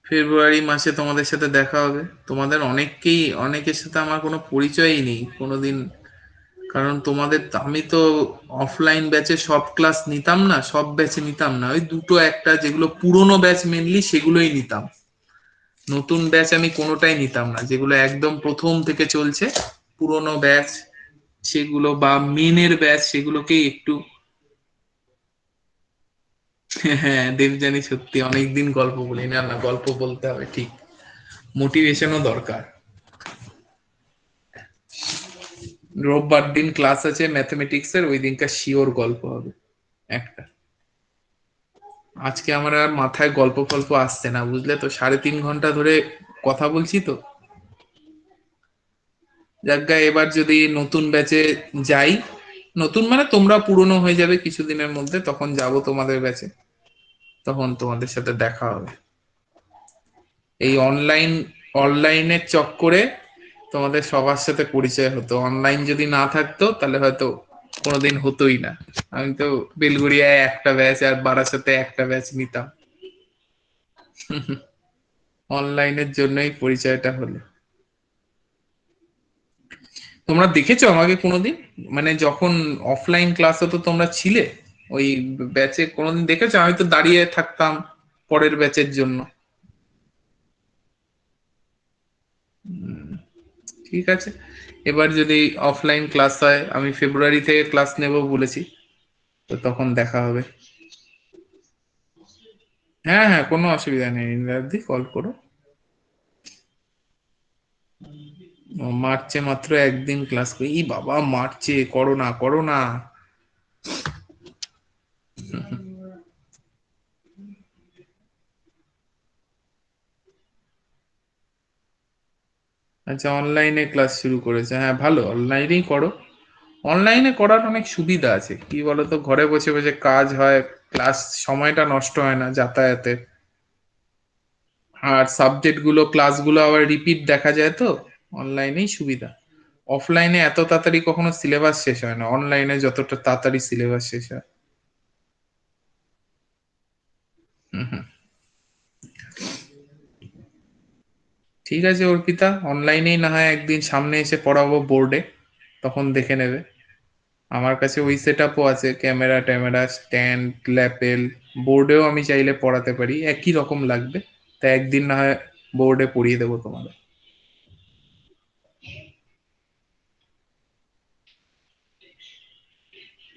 S1: ফেব্রুয়ারি মাসে তোমাদের সাথে দেখা হবে। তোমাদের অনেকের সাথে আমার কোনো পরিচয়ই নেই কোনোদিন, কারণ তোমাদের আমি তো অফলাইন ব্যাচে সব ক্লাস নিতাম না, সব ব্যাচে নিতাম না, ওই দুটো একটা যেগুলো পুরোনো ব্যাচ মেনলি সেগুলোই নিতাম। নতুন ব্যাচ আমি কোনোটাই নিতাম না, যেগুলো একদম প্রথম থেকে চলছে পুরোনো ব্যাচ সেগুলো বা মেনের ব্যাচ সেগুলোকেই একটু হ্যাঁ দেবযানী সত্যি অনেকদিন গল্প বলি না, না গল্প বলতে হবে ঠিক, মোটিভেশনও দরকার। রোববার দিন ক্লাস আছে ম্যাথমেটিক্স এর, ওই দিনকার শিওর গল্প হবে একটা। আজকে আমার আর মাথায় গল্প ফল্প আসছে না বুঝলে তো, 3.5 ঘন্টা ধরে কথা বলছি তো। যাজ্ঞা এবার যদি নতুন ব্যাচে যাই, নতুন মানে তোমরা পুরনো হয়ে যাবে কিছুদিনের মধ্যে, তখন যাব তোমাদের ব্যাচে, তখন তোমাদের সাথে দেখা হবে। এই অনলাইনের চক্করে তোমাদের সবার সাথে পরিচয় হতো, অনলাইন যদি না থাকতো তাহলে হয়তো কোনোদিন হতোই না। আমি তো বেলগুড়িয়ায় একটা ব্যাচ আর বারাসাতে একটা ব্যাচ নিতাম, অনলাইনের জন্যই পরিচয়টা হলো। তোমরা দেখেছো আমাকে কোনোদিন, মানে যখন অফলাইন ক্লাস হতো তোমরা ছিলে ওই ব্যাচে, কোনোদিন দেখেছো? আমি তো দাঁড়িয়ে থাকতাম পরের ব্যাচের জন্য। ঠিক আছে, এবার যদি অফলাইন ক্লাস হয়, আমি ফেব্রুয়ারি থেকে ক্লাস নেব বলেছি, তো তখন দেখা হবে। হ্যাঁ হ্যাঁ, কোনো অসুবিধা নেই, ইন্দ্রাদি কল করো। ও, মার্চে মাত্র একদিন ক্লাস করি, ই বাবা মার্চে, করো না করো না। আচ্ছা, অনলাইনে ক্লাস শুরু করেছে, হ্যাঁ ভালো, অনলাইনেই করো। অনলাইনে করার অনেক সুবিধা আছে, কি বলতো, ঘরে বসে বসে কাজ হয়, ক্লাস সময়টা নষ্ট হয় না যাতায়াতে, আর সাবজেক্ট গুলো ক্লাসগুলো আবার রিপিট দেখা যায়, তো অনলাইনেই সুবিধা। অফলাইনে এত তাড়াতাড়ি কখনো সিলেবাস শেষ হয় না, অনলাইনে যতটা তাড়াতাড়ি সিলেবাস শেষ হয়। হুম হুম। ঠিক আছে অর্পিতা, অনলাইনেই না হয় একদিন সামনে এসে পড়াবো বোর্ডে, তখন দেখে নেবে। আমার কাছে ওই সেট আপও আছে, ক্যামেরা ট্যামেরা স্ট্যান্ড ল্যাপেল, বোর্ডেও আমি চাইলে পড়াতে পারি, একই রকম লাগবে। তা একদিন না হয় বোর্ডে পড়িয়ে দেবো তোমাদের।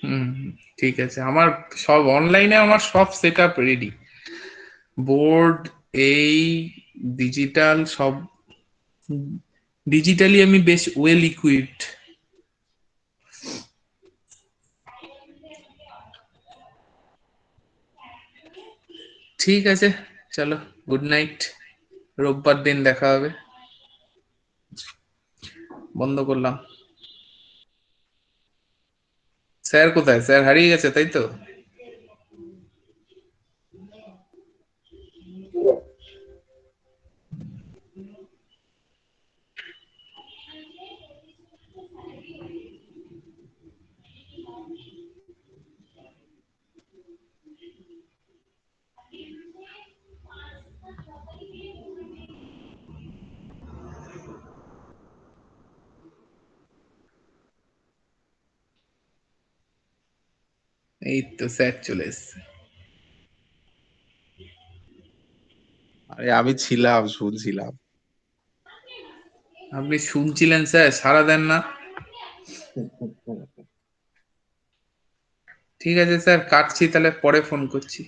S1: হুম হুম, ঠিক আছে, আমার সব অনলাইনে, আমার সব সেট আপ রেডি, বোর্ড, এই ডিজিটাল সব, ডিজিটালি আমি বেশ ওয়েল ইকুইপড। ঠিক আছে, চলো, গুড নাইট, রোববার দিন দেখা হবে। বন্ধ করলাম। স্যার কোথায়? স্যার হারিয়ে গেছে তাই তো? এই তো স্যার চলে এসছে।
S6: আরে আমি ছিলাম, শুনছিলাম।
S1: আপনি শুনছিলেন স্যার, সাড়া দেন না। ঠিক আছে স্যার, কাটছি তাহলে, পরে ফোন করছি।